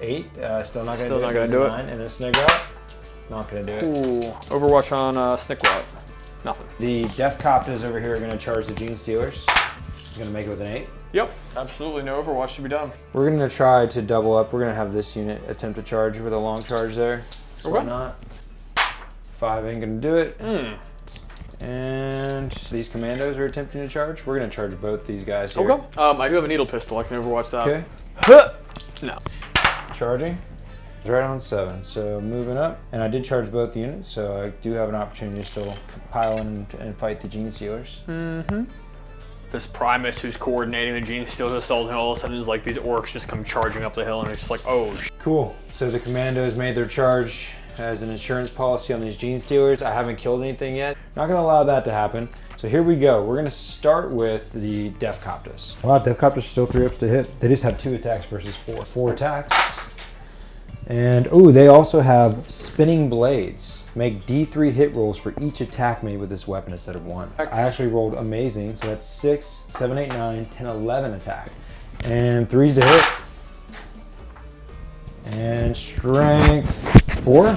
8, still not going to do it. 9, and then Snikrot, not going to do it.
Ooh, Overwatch on Snikrot. Nothing.
The Death Copters over here are going to charge the Gene Stealers. Going to make it with an 8.
Yep, absolutely no Overwatch to be done.
We're going to try to double up. We're going to have this unit attempt to charge with a long charge there. So why not? 5 ain't going to do it. And these commandos are attempting to charge. We're going to charge both these guys here.
Okay. I do have a needle pistol. I can Overwatch that.
Okay.
No.
Charging. Right on 7. So moving up. And I did charge both units, so I do have an opportunity to still pile in and fight the Gene Stealers.
This Primus who's coordinating the Gene Stealers assault, and all of a sudden is like these orcs just come charging up the hill, and it's just like, oh.
Cool. So the commandos made their charge as an insurance policy on these Gene Stealers. I haven't killed anything yet. Not going to allow that to happen. So here we go. We're going to start with the Death Copters. Wow, Death Copters still 3 ups to hit. They just have 2 attacks versus 4. 4 attacks. And, oh, they also have Spinning Blades. Make D3 hit rolls for each attack made with this weapon instead of 1. I actually rolled amazing. So that's 6, 7, 8, 9, 10, 11 attack. And 3s to hit. And strength 4.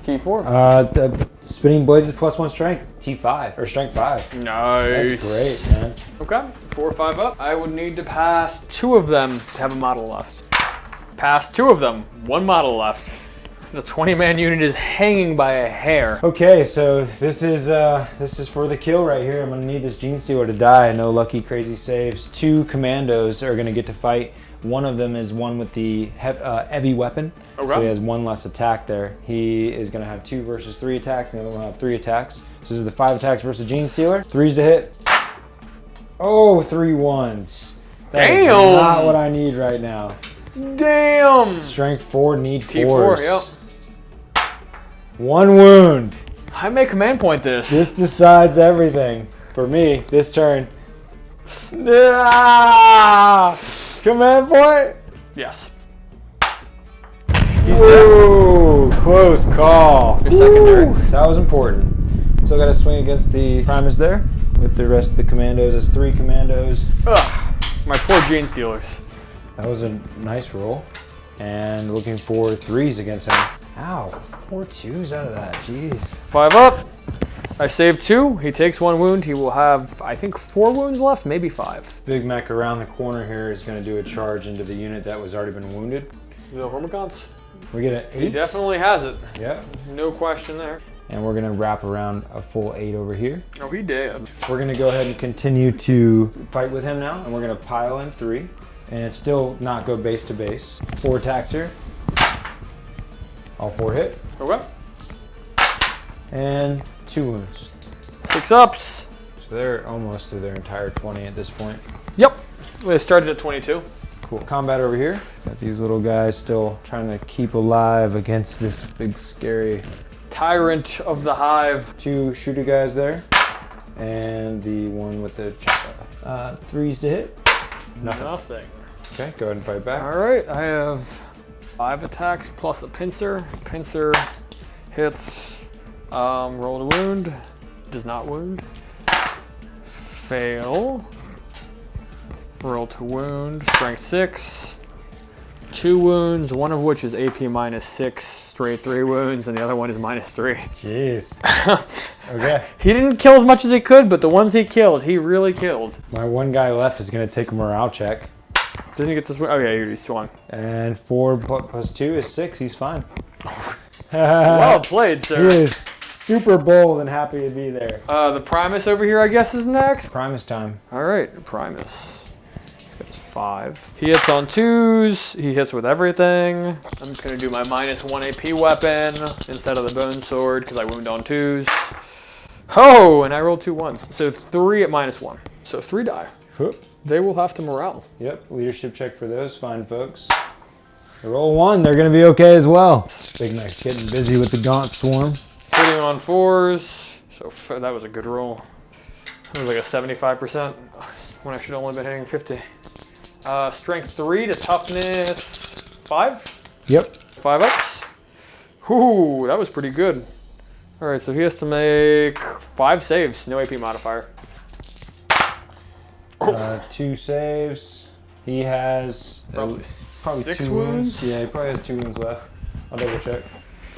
T4.
The Spinning Blades is +1 strength. T5 or strength 5.
Nice.
That's great, man.
Okay, 4 or 5 up. I would need to pass 2 of them to have a model left. Pass 2 of them, 1 model left. The 20-man unit is hanging by a hair.
Okay, so this is for the kill right here. I'm gonna need this Gene Stealer to die. No lucky crazy saves. 2 commandos are gonna get to fight. One of them is one with the heavy weapon. Okay. So he has 1 less attack there. He is gonna have 2 versus 3 attacks, and the other one will have 3 attacks. So this is the 5 attacks versus Gene Stealer. 3s to hit. Oh, 3 1s. That is not what I need right now.
Damn!
Strength 4, need 4s.
T4, yep.
1 wound.
I may command point this.
This decides everything for me this turn. Ah! Command point?
Yes.
Whoa, close call.
Your secondary.
That was important. Still got to swing against the Primus there with the rest of the commandos. It's 3 commandos.
Ugh, my poor Gene Stealers.
That was a nice roll. And looking for 3s against him. Ow, 4 2s out of that, jeez.
5 up. I saved 2. He takes 1 wound. He will have, I think, 4 wounds left, maybe 5.
Big Mech around the corner here is going to do a charge into the unit that was already been wounded.
The Hormigons?
We get an 8.
He definitely has it.
Yeah.
No question there.
And we're going to wrap around a full 8 over here.
Oh, he did.
We're going to go ahead and continue to fight with him now. And we're going to pile in 3. And still not go base to base. 4 attacks here. All 4 hit.
Okay.
And 2 wounds.
6 ups.
So they're almost to their entire 20 at this point.
Yep. They started at 22.
Cool. Combat over here. Got these little guys still trying to keep alive against this big scary
Tyrant of the Hive.
2 shooter guys there. And the one with the 3s to hit.
Nothing.
Okay, go ahead and fight back.
All right, I have 5 attacks plus a pincer. Pincer hits, roll to wound, does not wound. Fail. Roll to wound, strength 6. 2 wounds, one of which is AP -6, straight 3 wounds, and the other one is -3.
Jeez. Okay.
He didn't kill as much as he could, but the ones he killed, he really killed.
My 1 guy left is going to take a morale check.
Didn't he get this one? Oh yeah, he swung.
And 4 plus 2 is 6. He's fine.
Well played, sir.
He is super bold and happy to be there.
The Primus over here, I guess, is next.
Primus time.
All right, Primus. That's 5. He hits on 2s. He hits with everything. I'm just gonna do my -1 AP weapon instead of the bone sword because I wound on 2s. Oh, and I rolled 2 1s. So 3 at -1. So 3 die.
Whoop.
They will have to morale.
Yep, leadership check for those fine folks. They roll 1, they're gonna be okay as well. Big Mech's getting busy with the Gaunt Swarm.
Hitting on 4s. So that was a good roll. It was like a 75% when I should have only been hitting 50. Strength 3 to toughness 5.
Yep.
5 ups. Whoo, that was pretty good. All right, so he has to make 5 saves, no AP modifier.
2 saves. He has
Probably
6
2
wounds. Yeah, he probably has 2 wounds left. I'll double check.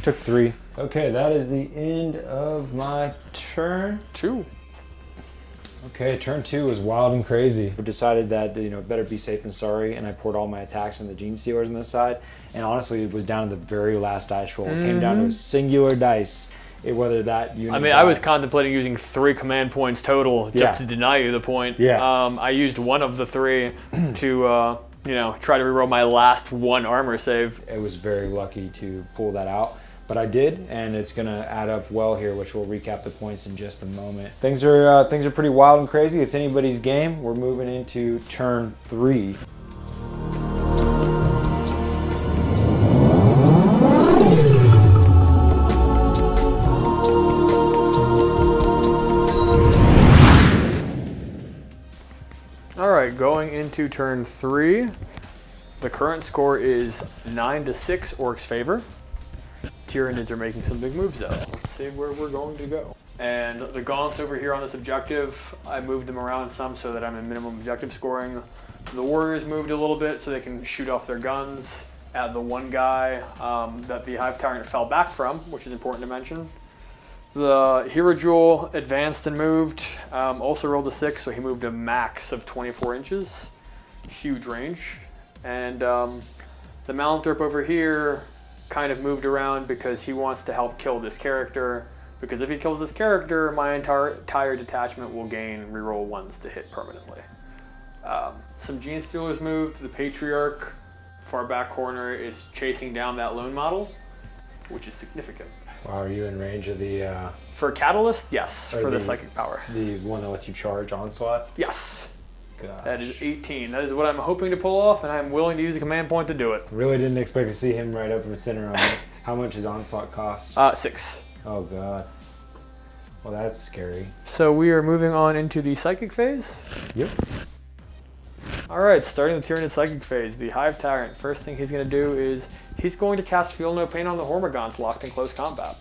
Took 3. Okay, that is the end of my turn.
2.
Okay, turn 2 was wild and crazy. I decided that, better be safe than sorry, and I poured all my attacks on the Gene Stealers on this side. And honestly, it was down to the very last dice roll. It came down to a singular dice. Whether that unit.
I mean, I was contemplating using 3 command points total just to deny you the point.
Yeah.
I used one of the 3 to, try to reroll my last 1 armor save.
It was very lucky to pull that out. But I did, and it's going to add up well here, which we'll recap the points in just a moment. Things are pretty wild and crazy. It's anybody's game. We're moving into turn 3.
All right, going into turn 3. The current score is 9-6, Orcs' favor. Tyranids are making some big moves though. Let's see where we're going to go. And the gaunts over here on this objective, I moved them around some so that I'm in minimum objective scoring. The warriors moved a little bit so they can shoot off their guns at the one guy that the Hive Tyrant fell back from, which is important to mention. The hierodule advanced and moved, also rolled a 6, so he moved a max of 24 inches. Huge range. And the Malanthrope over here kind of moved around because he wants to help kill this character. Because if he kills this character, my entire detachment will gain reroll 1s to hit permanently. Some Gene Stealers moved. The Patriarch, far back corner, is chasing down that lone model, which is significant.
Wow, are you in range of the...
For Catalyst, yes, for the Psychic Power.
The one that lets you charge Onslaught?
Yes.
Gosh.
That is 18. That is what I'm hoping to pull off, and I'm willing to use a command point to do it.
Really didn't expect to see him right up in the center on it. How much does Onslaught cost?
6.
Oh, God. Well, that's scary.
So we are moving on into the Psychic phase.
Yep.
All right, starting the Tyranid Psychic phase, the Hive Tyrant, first thing he's going to do is he's going to cast Feel No Pain on the Hormagaunts locked in close combat.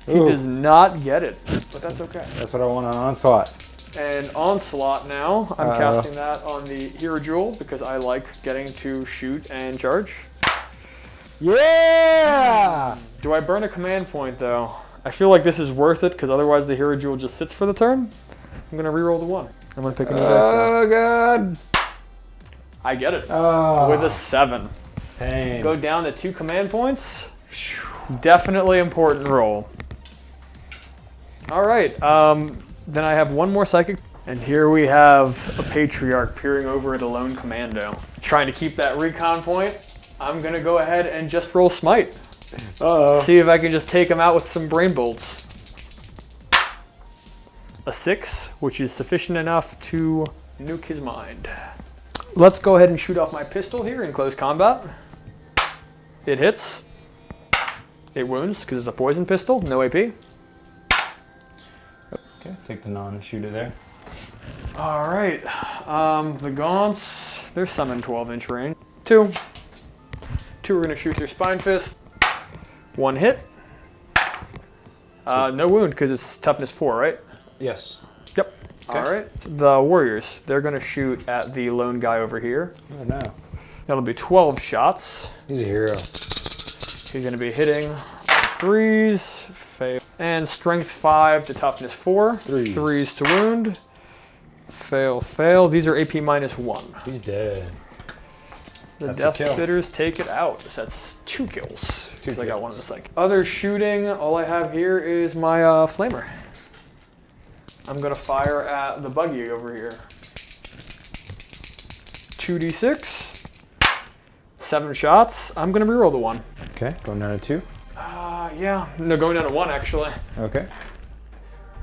He does not get it, but that's okay.
That's what I want on Onslaught.
And Onslaught now, I'm casting that on the hierodule because I like getting to shoot and charge.
Yeah!
Do I burn a command point though? I feel like this is worth it because otherwise the hierodule just sits for the turn. I'm gonna reroll the 1. I'm gonna pick a new dice now.
Oh, God.
I get it.
Oh.
With a 7.
Pain.
Go down to 2 command points. Definitely important roll. All right, then I have 1 more Psychic. And here we have a Patriarch peering over at a lone commando. Trying to keep that recon point. I'm gonna go ahead and just roll Smite.
Uh-oh.
See if I can just take him out with some brain bolts. A 6, which is sufficient enough to nuke his mind. Let's go ahead and shoot off my pistol here in close combat. It hits. It wounds because it's a poison pistol, no AP.
Okay, take the non and shoot it there.
All right, the gaunts, they're some in 12-inch range. 2 are gonna shoot their Spine Fist. 1 hit. No wound because it's toughness 4, right?
Yes.
Yep. Okay. All right. The warriors, they're gonna shoot at the lone guy over here.
Oh, no.
That'll be 12 shots.
He's a hero.
He's gonna be hitting 3s, fail, and strength 5 to toughness 4. 3s to wound. Fail, fail. These are AP -1.
He's dead.
The
That's
Death
a kill.
Spitters take it out. So that's 2 kills. Because I got 1 of this thing. Other shooting, all I have here is my Flamer. I'm gonna fire at the buggy over here. 2d6. 7 shots. I'm gonna reroll the 1.
Okay, going down to 2.
Yeah. No, going down to 1 actually.
Okay.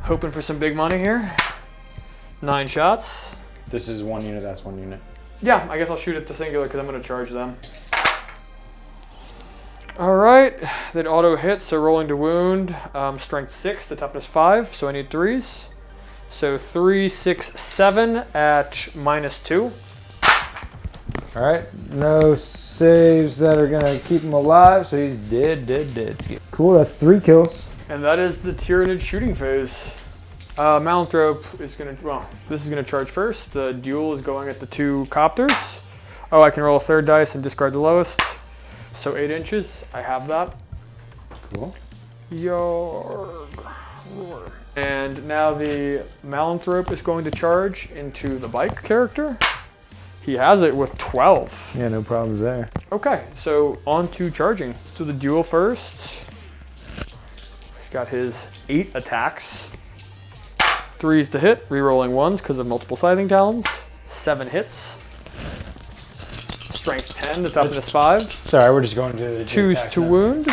Hoping for some big money here. 9 shots.
This is 1 unit, that's 1 unit.
Yeah, I guess I'll shoot at the singular because I'm gonna charge them. All right, that auto hits, so rolling to wound. Strength 6 to toughness 5, so I need 3s. So 3, 6, 7 at -2.
All right, no saves that are gonna keep him alive, so he's dead. Cool, that's 3 kills.
And that is the Tyranid shooting phase. Malanthrope is gonna, well, this is gonna charge first. The duel is going at the 2 copters. Oh, I can roll a 3rd dice and discard the lowest. So 8 inches, I have that.
Cool.
Yarg. And now the Malanthrope is going to charge into the bike character. He has it with 12.
Yeah, no problems there.
Okay, so on to charging. Let's do the duel first. He's got his 8 attacks. 3s to hit, re-rolling 1s because of multiple scything talons. 7 hits. Strength 10 to toughness 5.
Sorry, we're just going to the
2s to wound.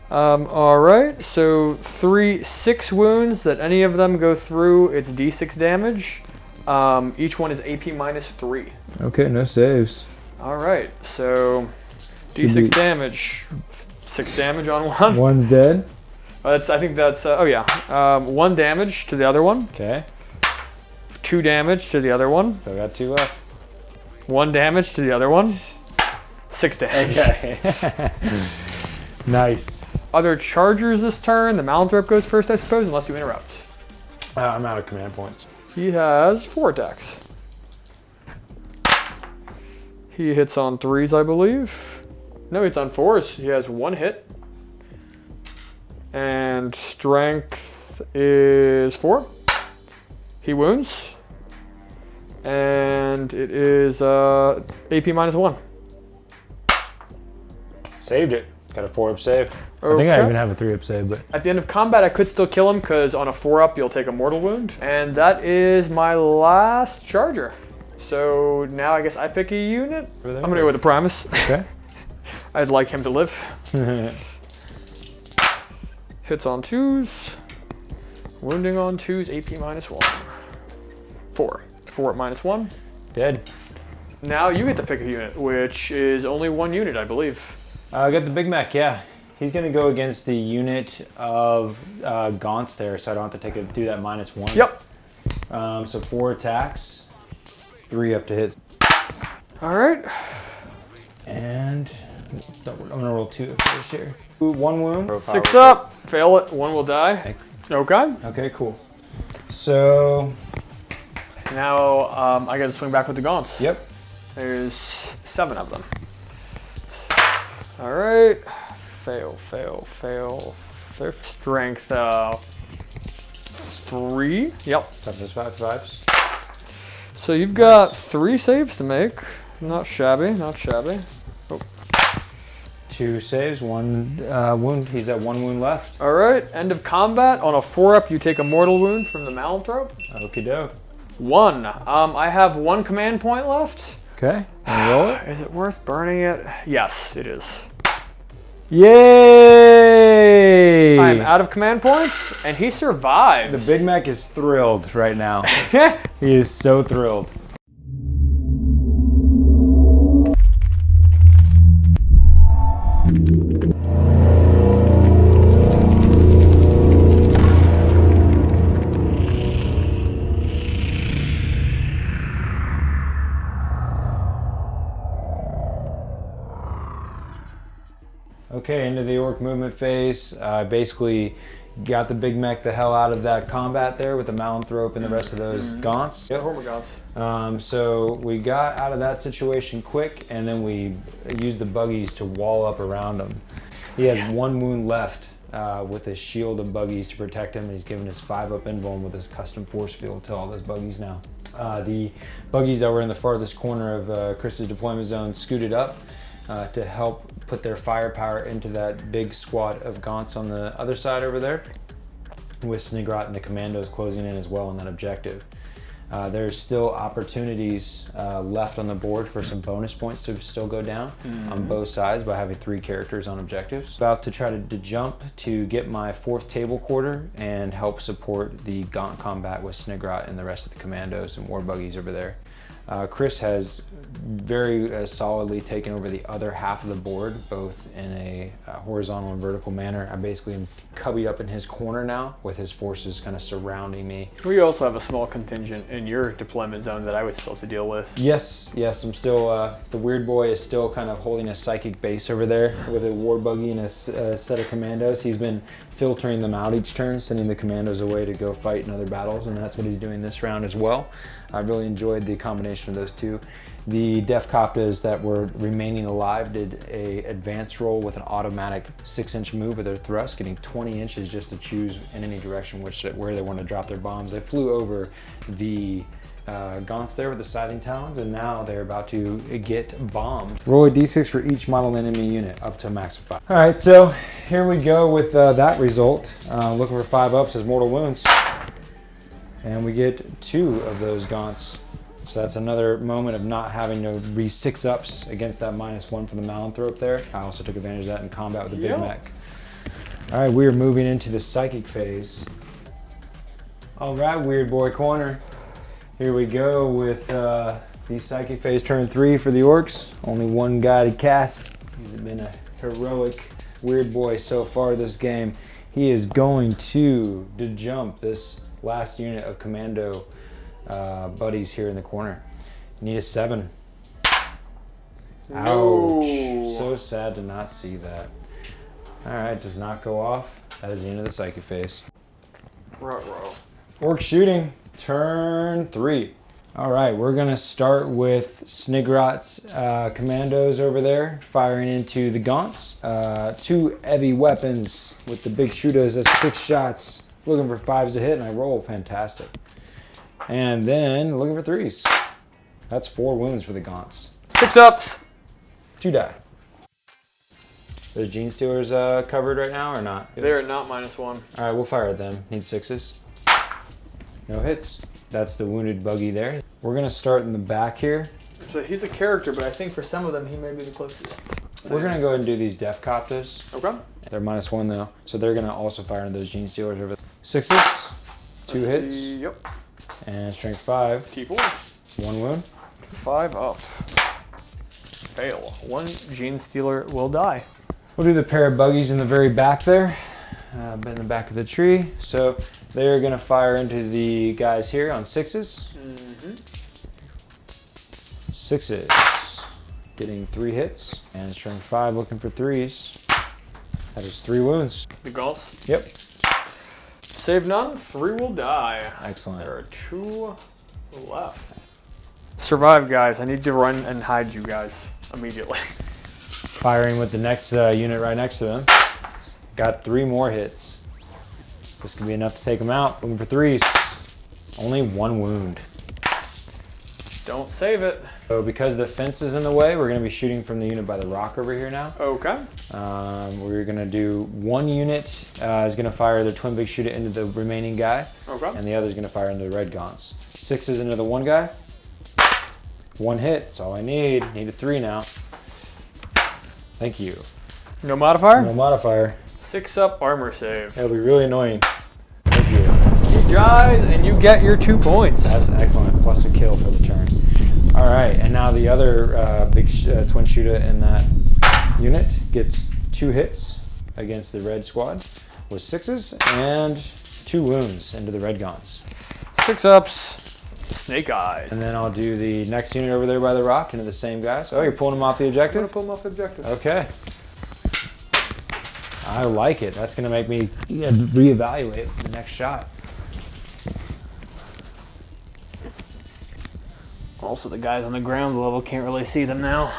All right, so 3 6 wounds that any of them go through, it's d6 damage. Each one is AP -3.
Okay, no saves.
All right, so d6 damage. 6 damage on one.
One's dead.
I think that's, oh yeah. 1 damage to the other one.
Okay.
2 damage to the other one.
Still got 2 left.
1 damage to the other one. 6 damage.
Okay. Nice.
Other chargers this turn. The Malanthrope goes first, I suppose, unless you interrupt.
I'm out of command points.
He has 4 attacks. He hits on 3s, I believe. No, he hits on 4s. He has 1 hit. And strength is 4. He wounds. And it is AP -1.
Saved it. Got a 4-up save.
Okay.
I think I even have a 3-up save, but
At the end of combat, I could still kill him because on a 4-up, you'll take a mortal wound. And that is my last charger. So now I guess I pick a unit. I'm going to go with the Primus.
okay.
I'd like him to live. Hits on 2s. Wounding on 2s, AP -1. 4. 4 at -1.
Dead.
Now you get to pick a unit, which is only 1 unit, I believe.
I got the Big Mac, yeah. He's going to go against the unit of Gaunts there, so I don't have to do that -1.
Yep.
So 4 attacks, 3 up to hit.
All right.
And I'm going to roll 2 first here. 1 wound.
6 up. Fail it. 1 will die. Okay.
Okay, cool. So
Now I get to swing back with the Gaunts.
yep.
There's 7 of them. All right. Fail. Strength 3. Yep.
Toughness 5s.
So you've got 3 saves to make. Not shabby. Oh.
2 saves, 1 wound. He's at 1 wound left.
All right. End of combat. On a 4-up, you take a mortal wound from the Malanthrope.
Okie doke.
1. I have 1 command point left.
Okay. Roll it.
Is it worth burning it? Yes, it is.
Yay!
I'm out of command points, and he survives.
The Big Mac is thrilled right now. He is so thrilled. Okay, into the orc movement phase. Basically got the Big Mac the hell out of that combat there with the Malanthrope and the rest of those Gaunts.
Yep. Gaunts.
So we got out of that situation quick, and then we used the buggies to wall up around him. He has 1 wound left with his shield of buggies to protect him, and he's given his 5-up invuln with his custom force field to all those buggies now. The buggies that were in the farthest corner of Chris's deployment zone scooted up to help put their firepower into that big squad of Gaunts on the other side over there, with Snikrot and the commandos closing in as well on that objective. There's still opportunities left on the board for some bonus points to still go down on both sides by having 3 characters on objectives. About to try to jump to get my 4th table quarter and help support the Gaunt combat with Snikrot and the rest of the commandos and war buggies over there. Chris has very solidly taken over the other half of the board, both in a horizontal and vertical manner. I basically am cubbied up in his corner now with his forces kind of surrounding me.
We also have a small contingent in your deployment zone that I was supposed to deal with.
Yes, I'm still, the weird boy is still kind of holding a psychic base over there with a war buggy and a set of commandos. He's been filtering them out each turn, sending the commandos away to go fight in other battles, and that's what he's doing this round as well. I really enjoyed the combination of those two. The Defcoptas that were remaining alive did a advance roll with an automatic 6-inch move of their thrust, getting 20 inches just to choose in any direction where they want to drop their bombs. They flew over the gaunts there with the Scything Talons, and now they're about to get bombed. Roll a d6 for each model enemy unit up to a max of 5. All right, so here we go with that result. Looking for 5 ups as mortal wounds. And we get 2 of those gaunts. So that's another moment of not having to be 6 ups against that -1 for the Malanthrope there. I also took advantage of that in combat with the Big Mech. All right, we are moving into the psychic phase. All right, weird boy corner. Here we go with the psychic phase turn 3 for the Orks. Only one guy to cast. He's been a heroic weird boy so far this game. He is going to jump this last unit of commando buddies here in the corner. Need a 7.
No.
Ouch. So sad to not see that. All right, does not go off. That is the end of the psychic phase.
Ruh-roh.
Orc shooting, turn 3. All right, we're gonna start with Snikrot's commandos over there, firing into the gaunts. 2 heavy weapons with the big shooters. That's 6 shots. Looking for 5s to hit, and I roll fantastic. And then looking for 3s. That's 4 wounds for the gaunts.
6 ups.
2 die. Those Gene Stealers covered right now or not?
They're not -1.
All right, we'll fire at them. Need 6s. No hits. That's the wounded buggy there. We're gonna start in the back here.
So he's a character, but I think for some of them he may be the closest.
We're gonna go ahead and do these Defcoptas.
Okay.
They're -1 though, so they're gonna also fire into those Gene Stealers over. 6s, 2 hits,
Yep.
and strength 5.
T4.
1 wound.
5 up. Fail. 1 Gene Stealer will die.
We'll do the pair of buggies in the very back there, in the back of the tree. So they're gonna fire into the guys here on 6s. 6s, getting 3 hits, and strength 5 looking for 3s. That is 3 wounds.
The Gulf.
Yep.
Save none. 3 will die.
Excellent.
There are 2 left. Survive, guys. I need to run and hide you guys immediately.
Firing with the next unit right next to them. Got 3 more hits. This could be enough to take them out. Looking for 3s. Only 1 wound.
Don't save it.
So because the fence is in the way, we're going to be shooting from the unit by the rock over here now.
Okay.
We're going to do 1 unit is going to fire the twin big shooter into the remaining guy.
Okay.
And the other is going to fire into the red gaunts. 6s into the 1 guy. 1 hit. That's all I need. Need a 3 now. Thank you.
No modifier?
No modifier.
6 up armor save.
That'll be really annoying. Thank you.
He dies and you get your 2 points.
That's excellent. Plus a kill for the turn. All right, and now the other big twin shooter in that unit gets 2 hits against the red squad with 6s and 2 wounds into the red gaunts.
6 ups. Snake eyes.
And then I'll do the next unit over there by the rock into the same guys. Oh, you're pulling them off the
I'm
objective?
gonna pull him off the objective.
Okay. I like it. That's gonna make me reevaluate the next shot.
Also, the guys on the ground level can't really see them now.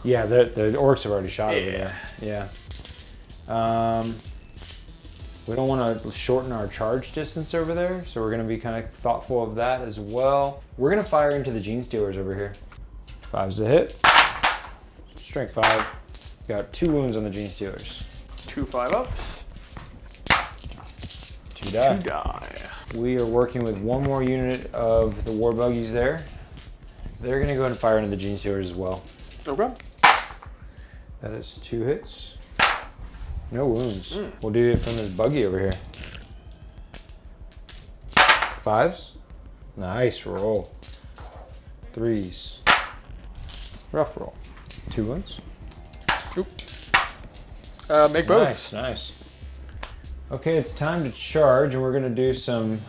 Yeah, the orcs have already shot over there. Yeah. We don't want to shorten our charge distance over there, so we're going to be kind of thoughtful of that as well. We're going to fire into the Gene Stealers over here. 5's a hit. Strength 5. Got 2 wounds on the Gene Stealers.
2 5 ups.
2 die.
2 die.
We are working with 1 more unit of the war buggies there. They're going to go ahead and fire into the Gene Stealers as well.
Okay.
That is 2 hits. No wounds. We'll do it from this buggy over here. 5s. Nice roll. Threes.
Rough roll.
2 wounds.
Oop. Make both.
Nice, nice. Okay, it's time to charge, and we're gonna do some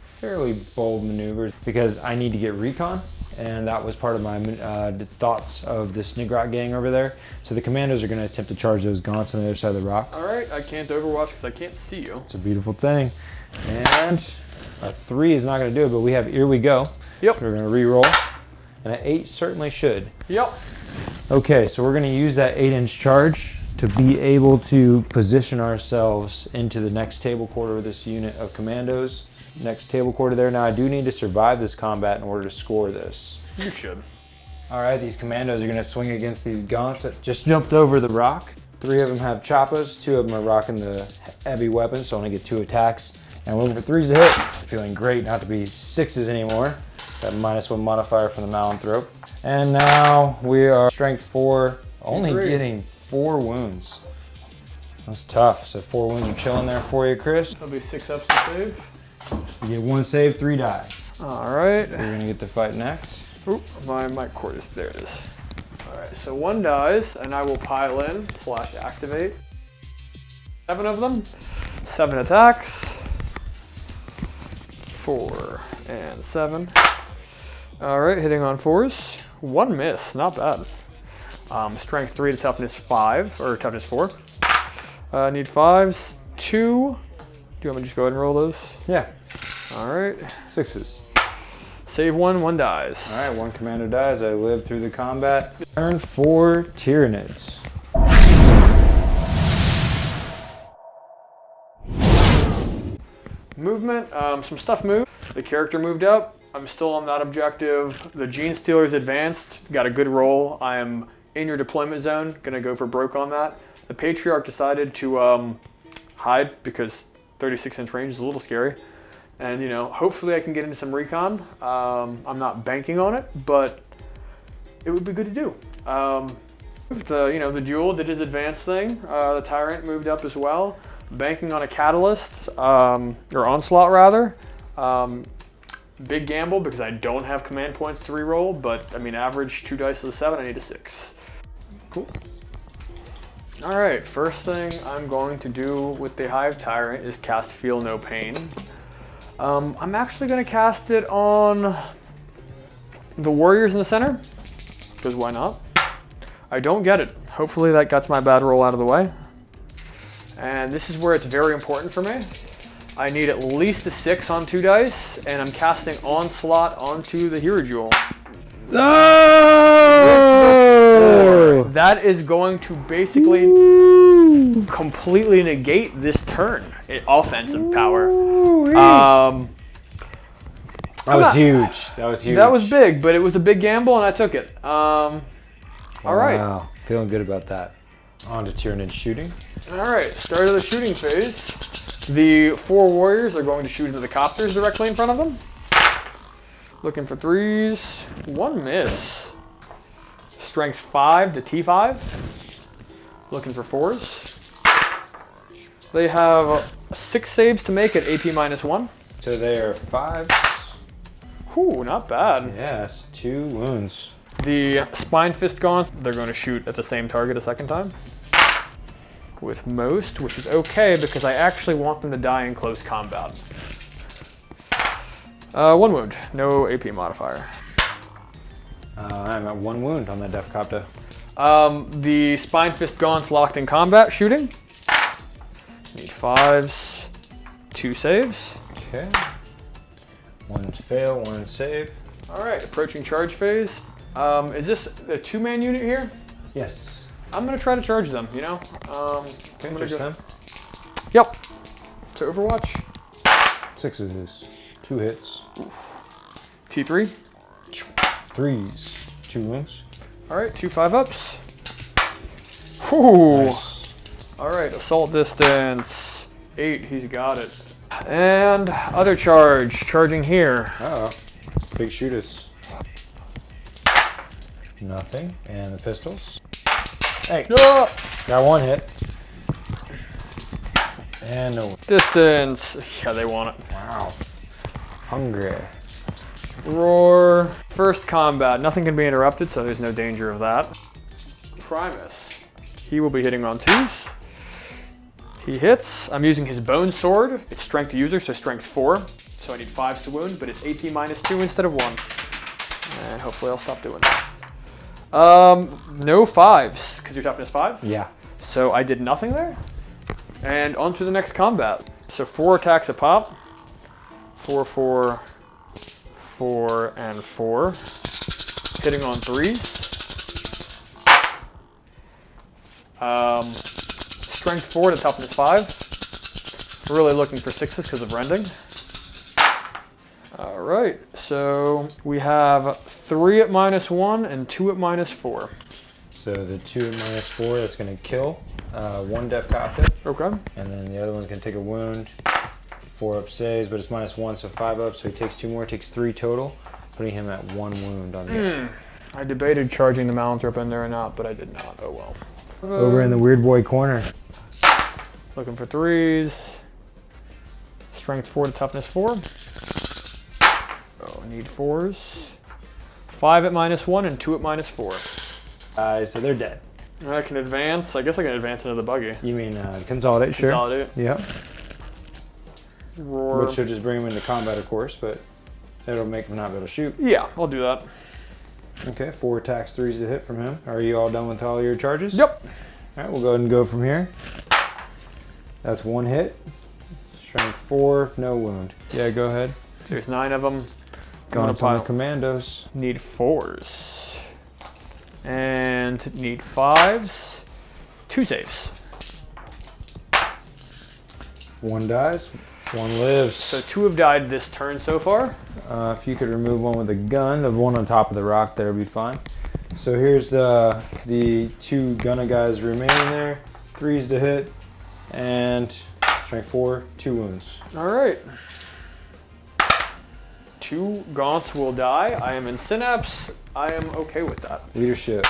fairly bold maneuvers because I need to get recon, and that was part of my thoughts of the Snikrot gang over there. So the commandos are gonna attempt to charge those gaunts on the other side of the rock.
All right, I can't overwatch because I can't see you.
It's a beautiful thing. And a 3 is not gonna do it, but we have Here We Go.
Yep.
We're gonna re-roll, and an 8 certainly should.
Yep.
Okay, so we're gonna use that 8-inch charge to be able to position ourselves into the next table quarter of this unit of commandos. Next table quarter there. Now I do need to survive this combat in order to score this.
You should.
All right, these commandos are gonna swing against these gaunts that just jumped over the rock. 3 of them have choppas, 2 of them are rocking the heavy weapons, so I only get 2 attacks. And we're looking for 3s to hit. Feeling great not to be 6s anymore. That -1 modifier from the Malanthrope. And now we are strength 4, only getting 4 wounds. That's tough. So 4 wounds are chilling there for you, Chris.
That'll be 6 ups to save.
You get 1 save, 3 die.
All right.
We're gonna get to fight next.
Oop, my mic cord is, there it is. All right, so 1 dies, and I will pile in / activate. 7 of them, 7 attacks. 4 and 7. All right, hitting on 4s. 1 miss, not bad. Strength 3 to toughness 5, or toughness 4. Need 5s, 2. Do you want me to just go ahead and roll those?
Yeah.
All right.
6s.
Save 1, 1 dies.
All right, 1 commando dies. I live through the combat. Turn 4 Tyranids.
Movement, some stuff moved. The character moved up. I'm still on that objective. The Gene Stealer's advanced, got a good roll. I am in your deployment zone, gonna go for broke on that. The Patriarch decided to hide because 36-inch range is a little scary. And hopefully I can get into some recon. I'm not banking on it, but it would be good to do. The Duel did his advanced thing. The Tyrant moved up as well. Banking on a Catalyst, or Onslaught rather. Big gamble because I don't have command points to reroll, but I mean average 2 dice to the 7, I need a 6. Cool. All right, first thing I'm going to do with the Hive Tyrant is cast Feel No Pain. I'm actually gonna cast it on the warriors in the center, because why not? I don't get it. Hopefully that gets my bad roll out of the way. And this is where it's very important for me. I need at least a 6 on 2 dice, and I'm casting Onslaught onto the hierodule.
Oh!
That is going to basically completely negate this turn. Offensive power.
That was huge. That was huge.
That was big, but it was a big gamble, and I took it. All right.
Wow, feeling good about that. On to Tyranid shooting.
All right, start of the shooting phase. The 4 warriors are going to shoot into the copters directly in front of them. Looking for 3s. 1 miss. Strength 5 to T5. Looking for 4s. They have 6 saves to make at AP -1.
So they are 5s.
Whew, not bad.
Yes, 2 wounds.
The Spine Fist Gaunts, they're going to shoot at the same target a second time. With most, which is okay because I actually want them to die in close combat. 1 wound, no AP modifier.
I'm at 1 wound on that Def Copta.
The Spine Fist Gaunts locked in combat shooting. Need 5s, 2 saves.
Okay. 1 fail, 1 save.
All right, approaching charge phase. Is this a 2-man unit here?
Yes.
I'm gonna try to charge them,
Okay,
charge
them.
Yep. So Overwatch.
6s, 2 hits.
T3.
3s, 2 wounds.
All right, 2 5-ups. Whew.
Nice.
All right, assault distance 8. He's got it. And other charge, charging here.
Uh-oh. Big shooters. Nothing. And the pistols. Hey.
No.
Got 1 hit. And no.
Distance. Yeah, they want it.
Wow. Hungry.
Roar. First combat. Nothing can be interrupted, so there's no danger of that. Primus. He will be hitting on 2s. He hits. I'm using his bone sword. It's strength to user, so strength 4. So I need 5s to wound, but it's AP minus 2 instead of 1. And hopefully I'll stop doing that. No 5s, because your toughness 5?
Yeah.
So I did nothing there. And on to the next combat. So 4 attacks a pop. 4, 4, 4, and 4. Hitting on 3s. Strength 4 to toughness 5. Really looking for 6s because of rending. All right, so we have 3 at -1 and 2 at -4.
So the 2 at -4, that's going to kill. 1 def cop hit.
Okay.
And then the other one's going to take a wound. 4 up saves, but it's -1, so 5 up. So he takes 2 more, takes 3 total, putting him at 1 wound on the
I debated charging the Malanthrop in there or not, but I did not. Oh well.
Over in the weird boy corner.
Looking for 3s. Strength 4 to toughness 4. Oh, need 4s. 5 at -1 and 2 at -4.
So they're dead.
I can advance. I guess I can advance into the buggy.
You mean consolidate? Sure.
Consolidate.
Yep.
Roar.
Which should just bring him into combat, of course, but it'll make him not be able to shoot.
Yeah, I'll do that.
Okay, 4 attacks, 3s to hit from him. Are you all done with all your charges?
Yep.
All right, we'll go ahead and go from here. That's 1 hit. Strength 4, no wound. Yeah, go ahead.
There's 9 of them.
Gone on the commandos.
Need 4s. And need 5s. 2 saves.
1 dies, 1 lives.
So 2 have died this turn so far.
If you could remove 1 with a gun, the one on top of the rock there would be fine. So here's the 2 gunna guys remaining there. 3s to hit, and strength 4, 2 wounds.
All right. 2 gaunts will die. I am in synapse. I am okay with that.
Leadership.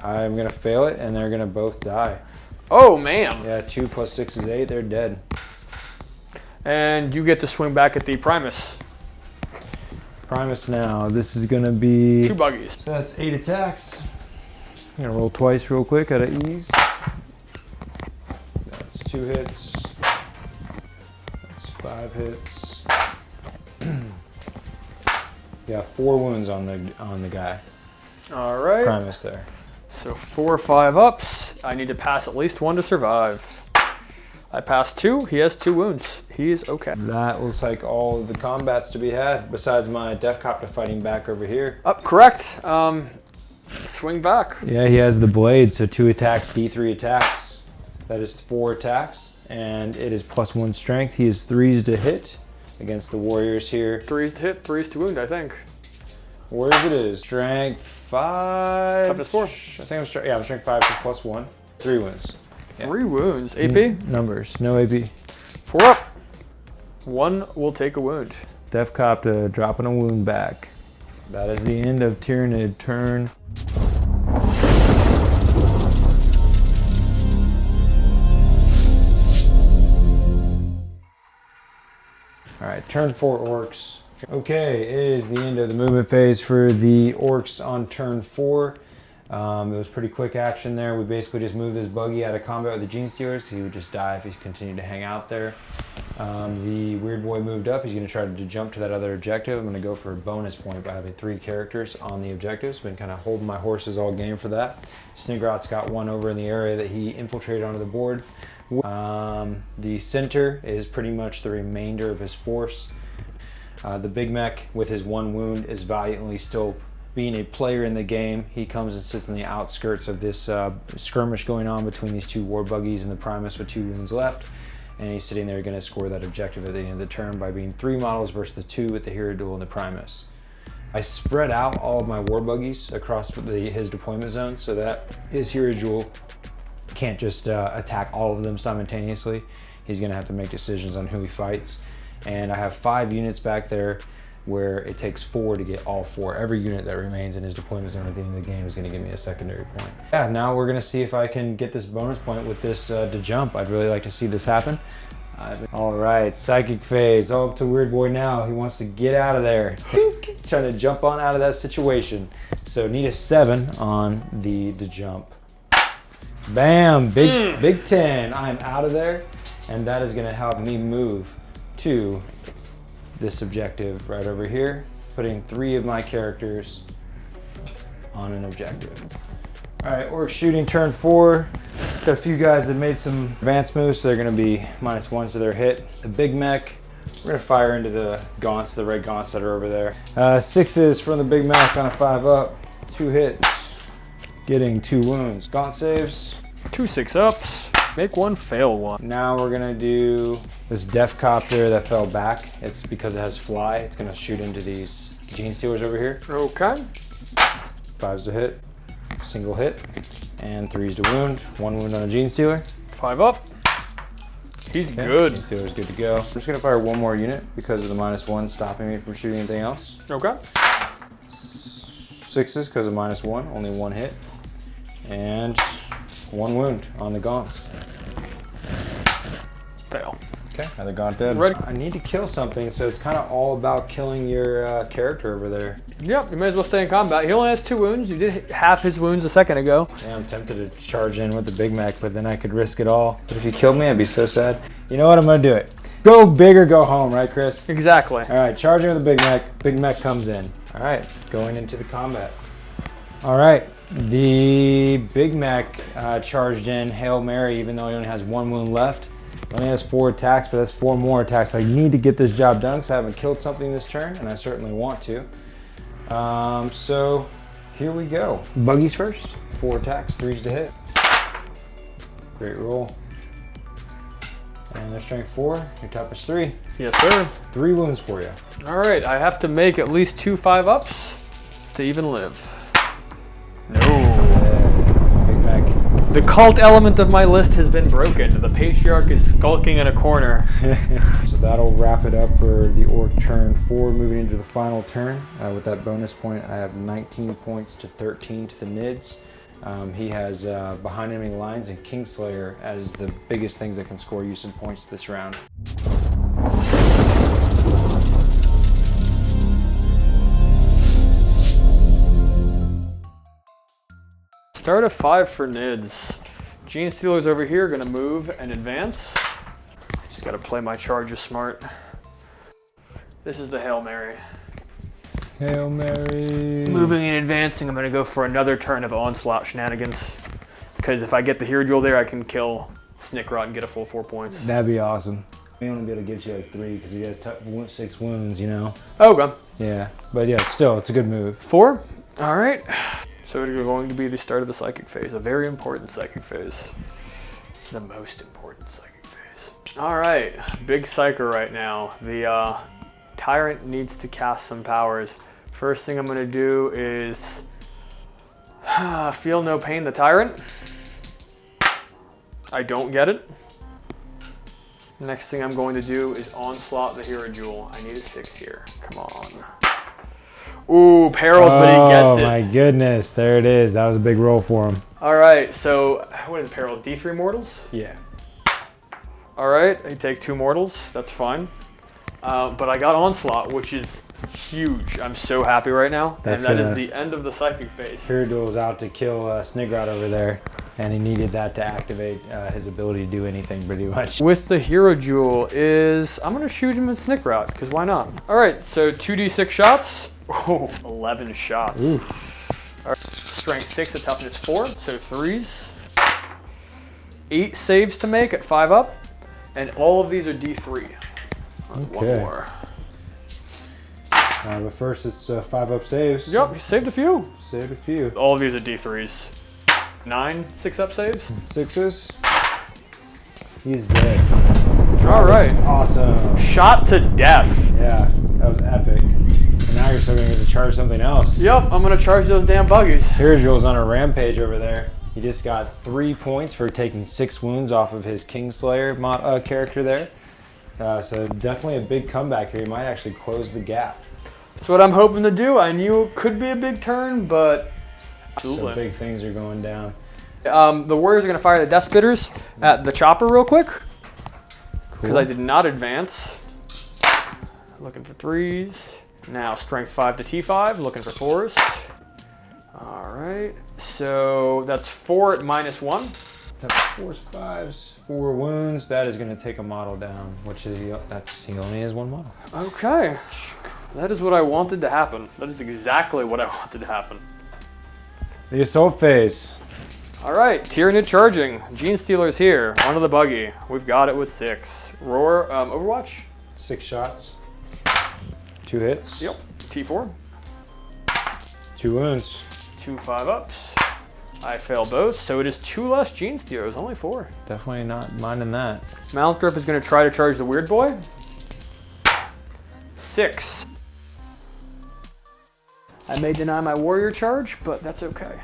I'm gonna fail it, and they're gonna both die.
Oh man.
Yeah, 2 + 6 is 8. They're dead.
And you get to swing back at the Primus.
Primus now. This is gonna be
2 buggies.
So that's 8 attacks. I'm gonna roll twice real quick out of ease. That's 2 hits. That's 5 hits. Yeah, 4 wounds on the guy.
All right.
Primus there.
So 4 5 ups. I need to pass at least 1 to survive. I passed 2. He has 2 wounds. He is okay.
That looks like all of the combats to be had, besides my Def Copter fighting back over here.
Correct. Swing back.
Yeah, he has the blade, so 2 attacks, D3 attacks. That is 4 attacks, and it is +1 strength. He is 3s to hit against the warriors here.
3s to hit, 3s to wound, I think.
Warriors it is. Strength 5.
Toughness 4.
I think I'm strength 5 plus +1. 3 wounds.
3 wounds. AP?
Numbers, no AP.
4 up. 1 will take a wound.
Def Copter dropping a wound back. That is the end of Tyranid turn. All right, turn 4 orcs. Okay, it is the end of the movement phase for the orcs on turn 4. It was pretty quick action there. We basically just moved this buggy out of combat with the Gene Stealers because he would just die if he continued to hang out there. The weird boy moved up. He's going to try to jump to that other objective. I'm going to go for a bonus point by having 3 characters on the objectives. Been kind of holding my horses all game for that. Snikrot's got 1 over in the area that he infiltrated onto the board. The center is pretty much the remainder of his force. The Big Mech with his 1 wound is valiantly still being a player in the game. He comes and sits on the outskirts of this skirmish going on between these 2 war buggies and the Primus with 2 wounds left. And he's sitting there going to score that objective at the end of the turn by being 3 models versus the 2 with the hierodule and the Primus. I spread out all of my war buggies across his deployment zone so that his hierodule can't just attack all of them simultaneously. He's going to have to make decisions on who he fights. And I have 5 units back there where it takes 4 to get all 4. Every unit that remains in his deployment zone at the end of the game is going to give me a secondary point. Yeah, now we're going to see if I can get this bonus point with this to jump. I'd really like to see this happen. All right, psychic phase. All up to Weird Boy now. He wants to get out of there. Trying to jump on out of that situation. So need a 7 on the jump. Bam, big 10. I'm out of there. And that is gonna help me move to this objective right over here, putting 3 of my characters on an objective. All right, Orc shooting turn 4. Got a few guys that made some advanced moves, so they're gonna be -1 to their hit. The big mech, we're gonna fire into the gaunts, the red gaunts that are over there. 6s from the big mech on a 5-up. 2 hits, getting 2 wounds. Gaunt saves.
2 6-ups. Make 1, fail 1.
Now we're gonna do this Death Copter that fell back. It's because it has fly. It's gonna shoot into these Gene Stealers over here.
Okay.
5s to hit, single hit, and 3s to wound. 1 wound on a Gene Stealer.
5 up. He's good.
Gene Stealer's good to go. I'm just gonna fire 1 more unit because of the -1 stopping me from shooting anything else.
Okay.
6s because of -1, only 1 hit. And 1 wound on the gaunts.
Fail.
Okay, another gaunt dead.
Ready.
I need to kill something, so it's kind of all about killing your character over there.
Yep, you may as well stay in combat. He only has 2 wounds. You did hit half his wounds a second ago.
Yeah, I'm tempted to charge in with the Big Mac, but then I could risk it all. But if you killed me, I'd be so sad. You know what? I'm gonna do it. Go big or go home, right, Chris?
Exactly.
All right, charging with the Big Mac. Big Mac comes in. All right, going into the combat. All right, the Big Mac charged in Hail Mary, even though he only has 1 wound left. He only has 4 attacks, but that's 4 more attacks. I need to get this job done because I haven't killed something this turn, and I certainly want to. So here we go. Buggies first. 4 attacks, 3s to hit. Great roll. And their strength 4, your top is 3.
Yes, sir.
3 wounds for you.
All right, I have to make at least 2 5-ups to even live. No.
Big Mac.
The cult element of my list has been broken. The patriarch is skulking in a corner.
So that'll wrap it up for the Orc turn 4, moving into the final turn. With that bonus point, I have 19 points to 13 to the Nids. He has behind enemy lines and Kingslayer as the biggest things that can score you some points this round.
Start of 5 for Nids. Gene Stealer's over here, gonna move and advance. Just gotta play my charges smart. This is the Hail Mary.
Hail Mary.
Moving and advancing, I'm gonna go for another turn of onslaught shenanigans. Because if I get the hierodule there, I can kill Snikrot and get a full 4 points.
That'd be awesome. We want to be able to get you like 3 because he has 6 wounds, you know?
Okay.
Yeah, but yeah, still, it's a good move.
4? All right. So it's going to be the start of the psychic phase, a very important psychic phase. The most important psychic phase. All right, big psyker right now. The Tyrant needs to cast some powers. First thing I'm gonna do is Feel No Pain the Tyrant. I don't get it. Next thing I'm going to do is Onslaught the hierodule. I need a 6 here, come on. Ooh, Perils, but he gets it.
Oh my goodness, there it is. That was a big roll for him.
All right, so what is it, Perils? D3 mortals?
Yeah.
All right, I take 2 mortals, that's fine. But I got Onslaught, which is huge. I'm so happy right now.
That's
and that is the end of the psychic phase.
Hierodule's out to kill Snikrot over there, and he needed that to activate his ability to do anything pretty much.
With the hierodule is, I'm gonna shoot him with Snikrot, because why not? All right, so 2d6 shots. Oh, 11 shots.
Oof.
All right. Strength 6 to toughness 4, so 3s. 8 saves to make at 5 up, and all of these are D3.
Okay.
1 more.
But first it's 5-up saves.
Yep, you saved a few.
Saved a few.
All of these are D3s. 9 6-up saves.
6s. He's dead.
All right.
Awesome.
Shot to death.
Yeah, that was epic. And now you're still gonna get to charge something else.
Yep, I'm gonna charge those damn buggies.
Hierodule's on a rampage over there. He just got 3 points for taking 6 wounds off of his Kingslayer character there. So definitely a big comeback here. He might actually close the gap.
That's what I'm hoping to do. I knew it could be a big turn, but
So big things are going down.
the warriors are gonna fire the death spitters at the chopper real quick. because I did not advance. Looking for 3s. Now strength 5 to T5, looking for 4s. All right, so that's 4 at -1.
That's 4s, 5s, 4 wounds. That is going to take a model down, which is he only has 1 model.
Okay, that is what I wanted to happen. That is exactly what I wanted to happen.
The assault phase.
All right, Tyranid charging. Gene Stealer's here. Onto the buggy. We've got it with 6. Roar, Overwatch.
6 shots. 2 hits.
Yep. T4.
2 wounds.
2 5-ups. I fail both, so it is 2 less Gene Stealers, only 4.
Definitely not minding that.
Malthrop is going to try to charge the Weird Boy. 6. I may deny my Warrior charge, but that's okay.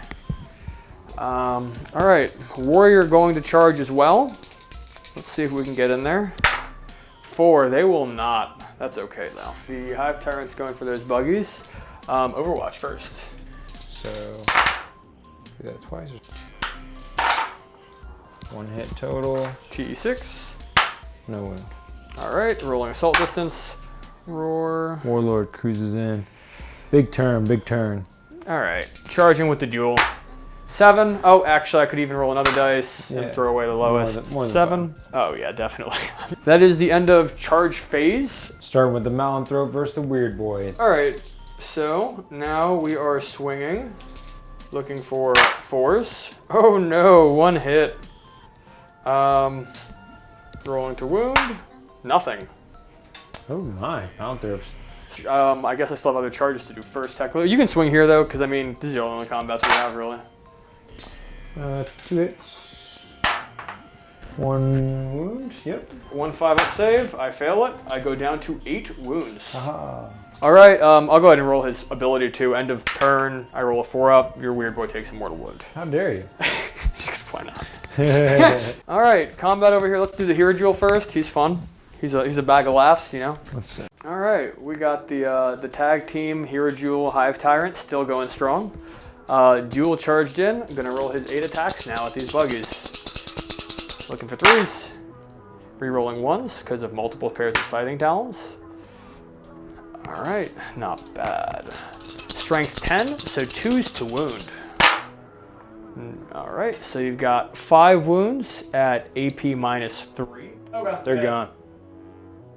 All right, Warrior going to charge as well. Let's see if we can get in there. 4, they will not. That's okay though. The Hive Tyrant's going for those buggies. Overwatch first.
So, do that twice. 1 hit total.
T6.
No wound.
All right, rolling assault distance. Roar.
Warlord cruises in. Big turn, big turn.
All right, charging with the duel. 7. Oh, actually, I could even roll another dice and throw away the lowest.
More than
7. Oh, yeah, definitely. That is the end of charge phase.
Starting with the Malanthrop versus the Weird Boy.
All right, so now we are swinging, looking for 4s. Oh no, 1 hit. Rolling to wound. Nothing.
Oh my, Malanthrops.
I guess I still have other charges to do first, technically. You can swing here though, because I mean, this is the only combats we have really.
2 hits. 1 wound, yep.
1 5-up save, I fail it. I go down to 8 wounds.
Aha.
All right, I'll go ahead and roll his ability too. End of turn, I roll a 4-up. Your Weird Boy takes a mortal wound.
How dare you?
Just why not? All right, combat over here. Let's do the hierodule first. He's fun. He's a bag of laughs, you know.
Let's see.
All right, we got the tag team hierodule Hive Tyrant still going strong. Duel charged in. I'm gonna roll his 8 attacks now at these buggies. Looking for 3s. Rerolling 1s because of multiple pairs of scything talons. All right, not bad. Strength 10, so 2s to wound. All right, so you've got 5 wounds at AP -3. Okay,
They're gone.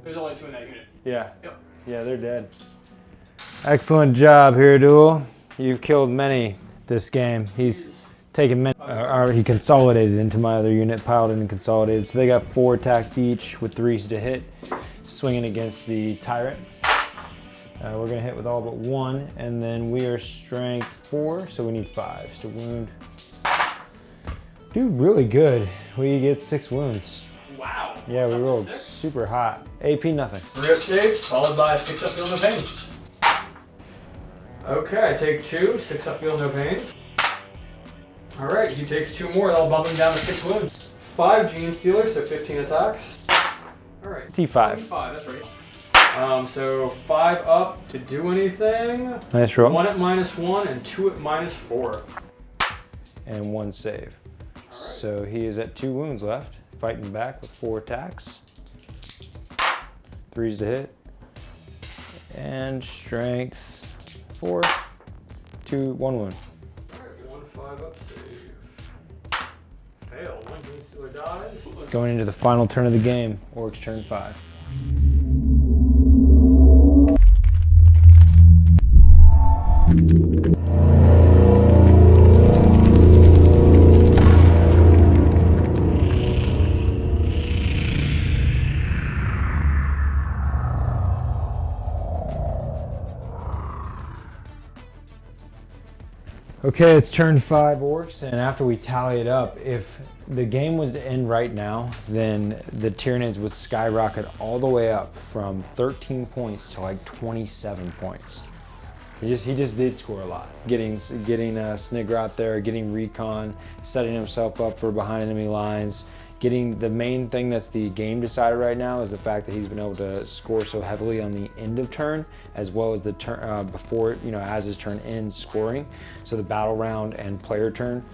There's only 2 in that unit.
Yeah.
Yep.
Yeah, they're dead. Excellent job, Hierodule. You've killed many this game. He's taken many, he consolidated into my other unit, piled in and consolidated. So they got 4 attacks each with 3s to hit, swinging against the Tyrant. We're gonna hit with all but 1, and then we are strength 4, so we need 5s to wound. Do really good. We get 6 wounds.
Wow.
Yeah, we rolled super hot. AP nothing.
3-up saves, followed by 6-up feel no pain. Okay, I take 2, 6-up feel no pain. All right, he takes 2 more. That'll bump him down to 6 wounds. 5 Gene Stealers, so 15 attacks. All right.
T5.
T5, that's right. So 5 up to do anything.
Nice roll.
1 at -1 and 2 at -4.
And 1 save. So he is at 2 wounds left, fighting back with 4 attacks. 3s to hit. And strength 4, 2, 1 wound.
Alright, 1 5-up save. Fail. 1 Gene Stealer dies.
Going into the final turn of the game, Orks turn 5. Okay, it's turn 5 Orks, and after we tally it up, if the game was to end right now, then the Tyranids would skyrocket all the way up from 13 points to like 27 points. He just did score a lot. Getting Snikrot there, getting recon, setting himself up for behind enemy lines. Getting the main thing that's the game decider right now is the fact that he's been able to score so heavily on the end of turn, as well as the turn before, as his turn ends, scoring. So the battle round and player turn,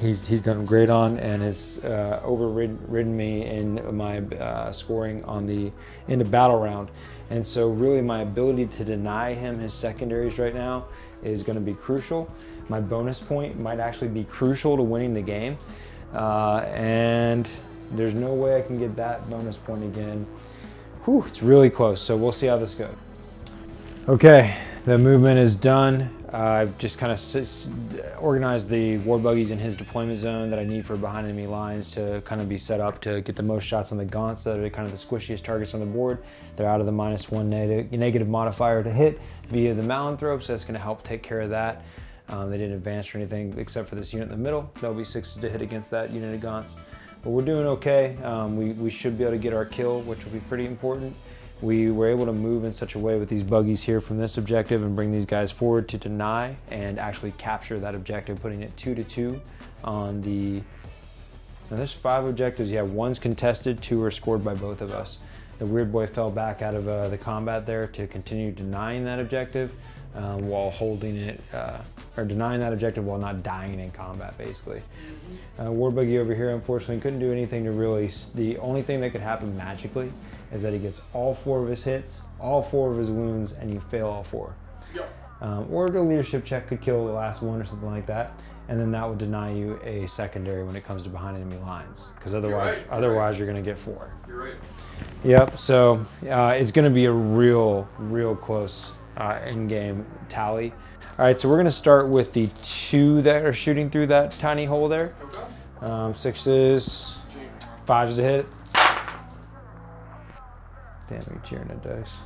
he's done great on, and has overridden me in my scoring on the end of battle round. And so really my ability to deny him his secondaries right now is going to be crucial. My bonus point might actually be crucial to winning the game. And there's no way I can get that bonus point again. Whew, it's really close, so we'll see how this goes. Okay, the movement is done. I've just kind of organized the war buggies in his deployment zone that I need for behind enemy lines to kind of be set up to get the most shots on the gaunts that are kind of the squishiest targets on the board. They're out of the -1 negative modifier to hit via the Malanthrope, so that's going to help take care of that. They didn't advance or anything except for this unit in the middle. There'll be 6s to hit against that unit of gaunts. But we're doing okay. We should be able to get our kill, which will be pretty important. We were able to move in such a way with these buggies here from this objective and bring these guys forward to deny and actually capture that objective, putting it 2-2 on the... Now there's 5 objectives. Yeah, 1's contested, 2 are scored by both of us. The weird boy fell back out of the combat there to continue denying that objective while holding it, or denying that objective while not dying in combat, basically. War buggy over here, unfortunately, couldn't do anything to really... The only thing that could happen magically is that he gets all 4 of his hits, all 4 of his wounds, and you fail all 4.
Yep.
Or a leadership check could kill the last one or something like that, and then that would deny you a secondary when it comes to behind enemy lines, because otherwise, you're going to get 4.
You're right.
Yep. So it's going to be a real close in-game tally. All right, so we're going to start with the 2 that are shooting through that tiny hole there.
Okay.
6s, 5s to hit. Damn, you cheering at dice.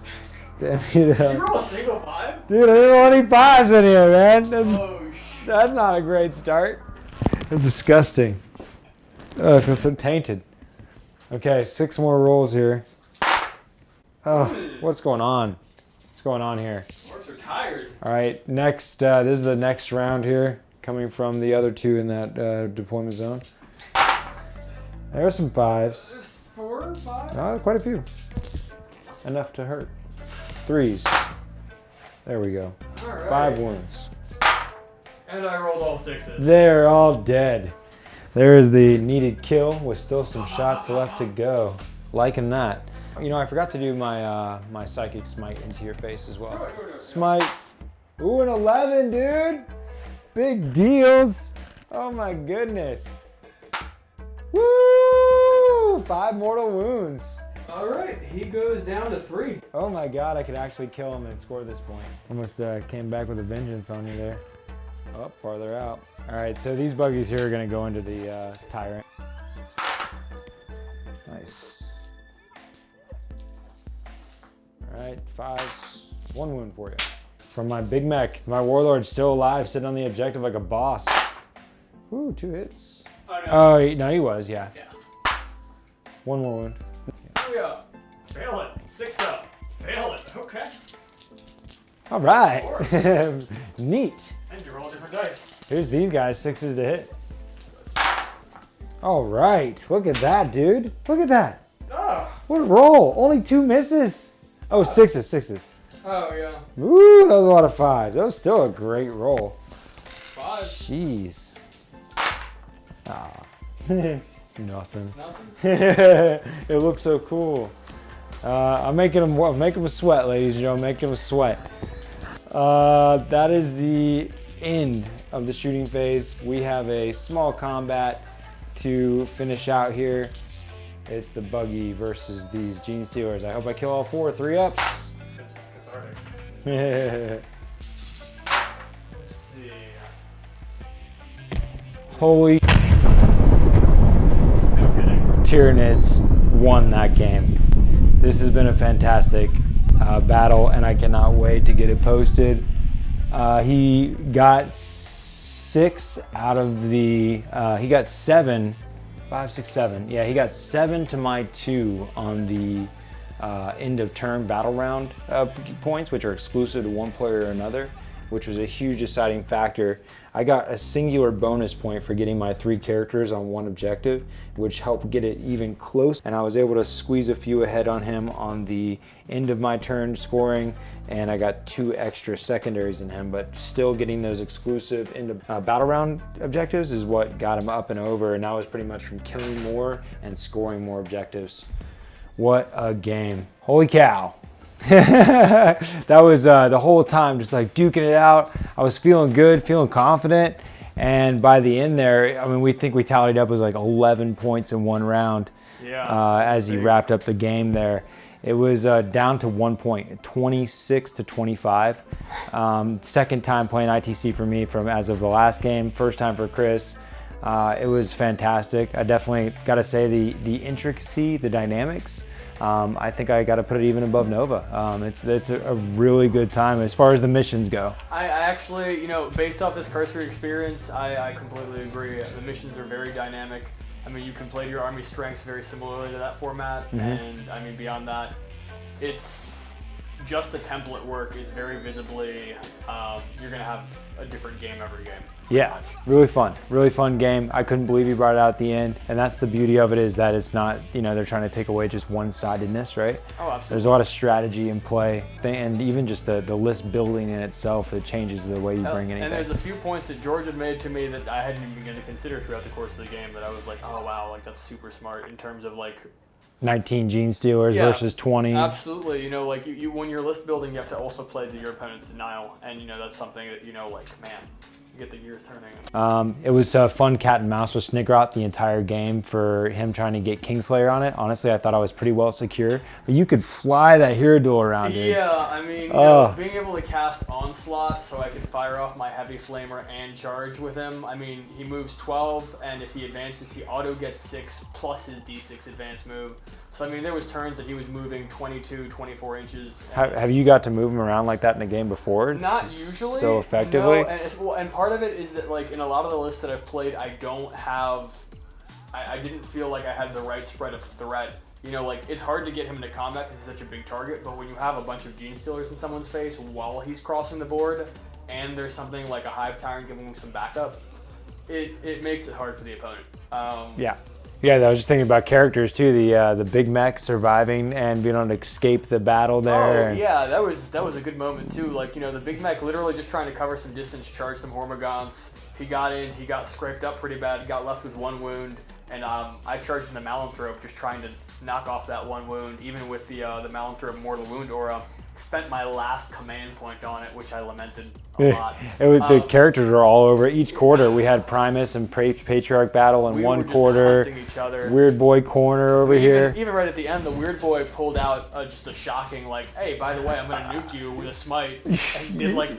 Damn you.
Did you roll a single 5?
Dude, I didn't roll any 5s in here, man.
Oh,
That's not a great start. That's disgusting. Oh, I feel so tainted. Okay, 6 more rolls here. Oh, what's going on? What's going on here?
Orks are tired.
All right, next, this is the next round here, coming from the other 2 in that deployment zone. There's some 5s.
There's 4 or 5?
Oh, quite a few. Enough to hurt. 3s. There we go.
All right.
5 wounds.
And I rolled all 6s.
They're all dead. There's the needed kill with still some shots left to go. Liking that. You know, I forgot to do my my psychic smite into your face as well. Smite. Ooh, an 11, dude. Big deals. Oh my goodness. Woo! 5 mortal wounds.
All right, he goes down to 3.
Oh my god, I could actually kill him and score this point. Almost came back with a vengeance on you there. Oh, farther out. All right, so these buggies here are gonna go into the Tyrant. Nice. All right, 5s. 1 wound for you. From my big mech, my warlord's still alive, sitting on the objective like a boss. Ooh, 2 hits.
Oh, no.
Oh, no, he was, yeah. 1 more wound.
3 up. Fail it. 6 up. Fail it. Okay.
All right. Neat.
And you roll different dice.
Here's these guys, 6s to hit. All right, look at that, dude. Look at that.
Oh.
What a roll. Only 2 misses. Oh, 6s.
Oh, yeah.
Ooh, that was a lot of 5s. That was still a great roll.
5.
Jeez. Ah. Nothing. It looks so cool. I'm making him sweat, ladies and gentlemen. Making him sweat. That is the end of the shooting phase. We have a small combat to finish out here. It's the buggy versus these gene stealers. I hope I kill all 4. 3 ups.
It's cathartic. Let's see.
Holy
No kidding.
Tyranids won that game. This has been a fantastic battle, and I cannot wait to get it posted. He got 6 out of the, he got 7, 5, 6, 7. Yeah, he got 7 to my 2 on the end of turn battle round points, which are exclusive to one player or another, which was a huge deciding factor. I got a singular bonus point for getting my 3 characters on one objective, which helped get it even close. And I was able to squeeze a few ahead on him on the end of my turn scoring, and I got 2 extra secondaries in him, but still getting those exclusive into battle round objectives is what got him up and over, and that was pretty much from killing more and scoring more objectives. What a game. Holy cow. That was the whole time just like duking it out. I was feeling good, feeling confident, and by the end there, I mean, we think we tallied up as like 11 points in one round. As he wrapped up the game there. It was down to 1 point, 26 to 25. Second time playing ITC for me from as of the last game, first time for Chris. It was fantastic. I definitely got to say the intricacy, the dynamics, I think I got to put it even above Nova. It's a really good time as far as the missions go.
I actually, you know, based off this cursory experience, I completely agree. The missions are very dynamic. I mean, you can play your army strengths very similarly to that format, and I mean, beyond that, it's just the template work is very visibly, you're going to have a different game every game.
Yeah, really fun game. I couldn't believe he brought it out at the end, and that's the beauty of it, is that it's not, you know, they're trying to take away just one-sidedness, right?
Oh, absolutely.
There's a lot of strategy in play, and even just the list building in itself, it changes the way you bring anything.
And there's a few points that George had made to me that I hadn't even begun to consider throughout the course of the game that I was like, oh wow, like that's super smart in terms of like
19 Gene Stealers versus 20.
Absolutely. You know, like you when you're list building, you have to also play to your opponent's denial, and you know that's something that, you know, like, man, you get the gears turning.
It was a fun cat and mouse with Snikrot the entire game for him trying to get Kingslayer on it. Honestly, I thought I was pretty well secure, but you could fly that hierodule around, dude.
Yeah, I mean, you know, being able to cast Onslaught so I could fire off my Heavy Flamer and charge with him. I mean, he moves 12, and if he advances, he auto gets 6 plus his D6 advance move. So, I mean, there was turns that he was moving 22, 24 inches.
Have you got to move him around like that in a game before?
Not usually.
So effectively?
No, and part of it is that, like, in a lot of the lists that I've played, I don't have... I didn't feel like I had the right spread of threat. You know, like, it's hard to get him into combat because he's such a big target, but when you have a bunch of Gene Stealers in someone's face while he's crossing the board, and there's something like a Hive Tyrant giving him some backup, it makes it hard for the opponent.
Yeah, I was just thinking about characters too. The big mech surviving and being able to escape the battle there.
Oh yeah, that was a good moment too. Like, you know, the big mech literally just trying to cover some distance, charge some Hormagaunts. He got in, he got scraped up pretty bad, got left with 1 wound, and I charged in the Malanthrope just trying to knock off that 1 wound, even with the Malanthrope Mortal Wound aura. Spent my last command point on it, which I lamented a lot.
It was the characters were all over. Each quarter we had Primus and Patriarch battle in one quarter.
Each other.
Weird Boy corner over here.
Even right at the end, the Weird Boy pulled out just a shocking, like, hey, by the way, I'm gonna nuke you with a smite. And did like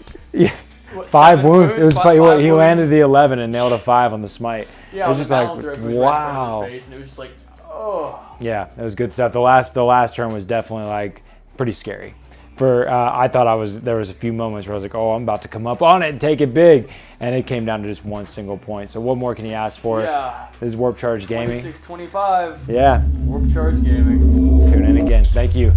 5 wounds. It was
five
he
wounds.
landed the 11 and nailed a 5 on the smite.
Yeah,
it was just like, wow.
Right in his face, and it was just like, oh.
Yeah, it was good stuff. The last turn was definitely like pretty scary. I thought there was a few moments where I was like, oh, I'm about to come up on it and take it big, and it came down to just 1 single point. So what more can you ask for?
Yeah.
This is Warp Charge Gaming.
26-25.
Yeah.
Warp Charge Gaming.
Tune in again. Thank you.